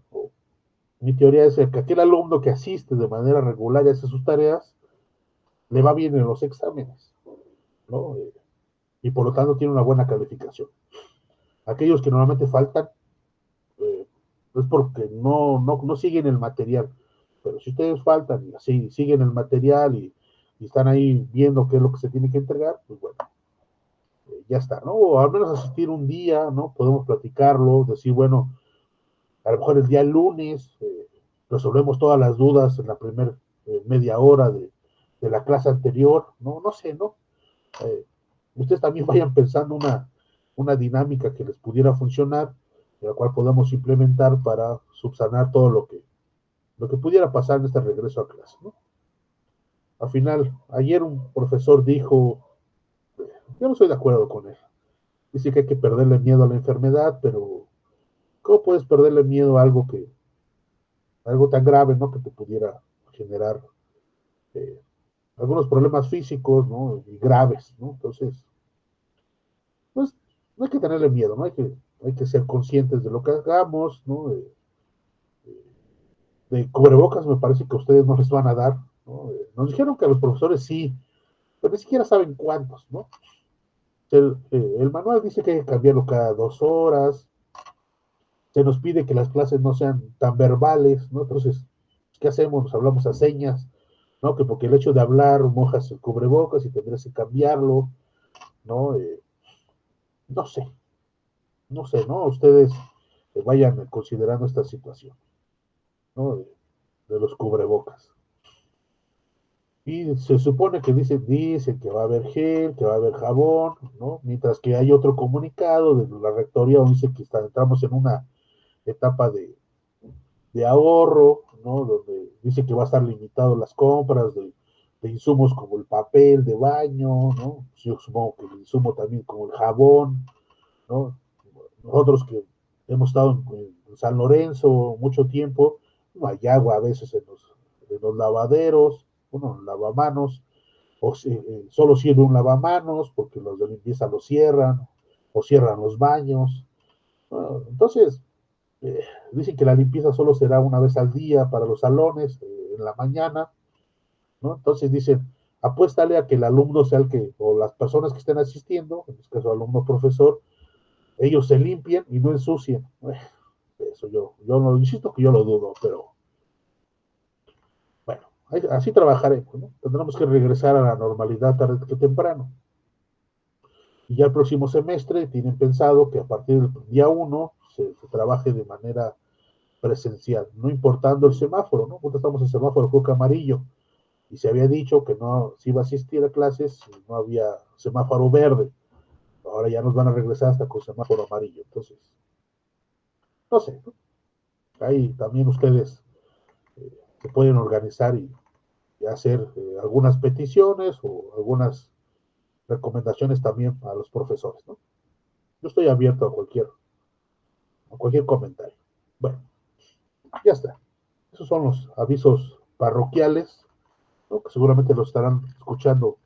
mi teoría es que aquel alumno que asiste de manera regular y hace sus tareas, le va bien en los exámenes, ¿no? Y por lo tanto tiene una buena calificación. Aquellos que normalmente faltan, eh, es porque no siguen el material. Pero si ustedes faltan y así siguen el material y están ahí viendo qué es lo que se tiene que entregar, pues bueno, ya está, ¿no? O al menos asistir un día, ¿no? Podemos platicarlo, decir, bueno, a lo mejor el día lunes resolvemos todas las dudas en la primera media hora de la clase anterior, ¿no? No sé, ¿no? Eh, Ustedes también vayan pensando una dinámica que les pudiera funcionar, la cual podamos implementar para subsanar todo lo que pudiera pasar en este regreso a clase, ¿no? Al final, ayer un profesor dijo, yo no estoy de acuerdo con él, dice que hay que perderle miedo a la enfermedad, pero ¿cómo puedes perderle miedo a algo tan grave, ¿no? Que te pudiera generar eh, algunos problemas físicos, ¿no? Y graves, ¿no? Entonces, pues, no hay que tenerle miedo, ¿no? Hay que ser conscientes de lo que hagamos, ¿no? De cubrebocas me parece que a ustedes no les van a dar, ¿no? Nos dijeron que a los profesores sí, pero ni siquiera saben cuántos, ¿no? El manual dice que hay que cambiarlo cada 2 horas, se nos pide que las clases no sean tan verbales, ¿no? Entonces, ¿qué hacemos? Nos hablamos a señas, ¿no? Que porque el hecho de hablar mojas el cubrebocas y tendrías que cambiarlo, ¿no? No sé, no sé, ¿no? Ustedes vayan considerando esta situación, ¿no? De los cubrebocas. Y se supone que dicen que va a haber gel, que va a haber jabón, ¿no? Mientras que hay otro comunicado de la rectoría donde dice que entramos en una etapa de ahorro, ¿no? Donde dice que va a estar limitado las compras de insumos como el papel de baño, ¿no? Yo supongo que el insumo también como el jabón, ¿no? Nosotros que hemos estado en San Lorenzo mucho tiempo, no hay agua a veces en los lavaderos, bueno, lavamanos, o solo sirve un lavamanos porque los de limpieza lo cierran, o cierran los baños. Bueno, entonces, eh, dicen que la limpieza solo será una vez al día para los salones, en la mañana, ¿no? Entonces dicen, apuéstale a que el alumno sea el que, o las personas que estén asistiendo, en este caso alumno profesor, ellos se limpien y no ensucien. Eso yo no insisto que yo lo dudo, pero bueno, así trabajaremos, ¿no? Tendremos que regresar a la normalidad tarde que temprano. Y ya el próximo semestre tienen pensado que a partir del día 1 se trabaje de manera presencial, no importando el semáforo, ¿no? Ahorita estamos en semáforo creo que amarillo, y se había dicho que no se iba a asistir a clases si no había semáforo verde. Ahora ya nos van a regresar hasta con semáforo amarillo. Entonces, no sé, ¿no? Ahí también ustedes se pueden organizar y hacer algunas peticiones o algunas recomendaciones también a los profesores, ¿no? Yo estoy abierto a cualquier comentario. Bueno, ya está. Esos son los avisos parroquiales, ¿no? Que seguramente lo estarán escuchando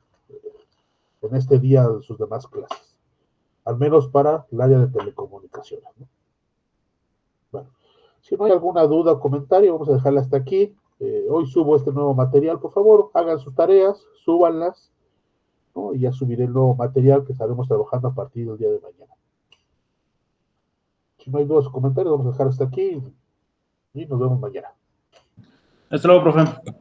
en este día de sus demás clases, al menos para el área de telecomunicaciones, ¿no? Bueno, si no hay alguna duda o comentario, vamos a dejarla hasta aquí. Hoy subo este nuevo material, por favor, hagan sus tareas, súbanlas, ¿no? Y ya subiré el nuevo material que estaremos trabajando a partir del día de mañana. Si no hay dudas o comentarios, vamos a dejar hasta aquí y nos vemos mañana. Hasta luego, profe.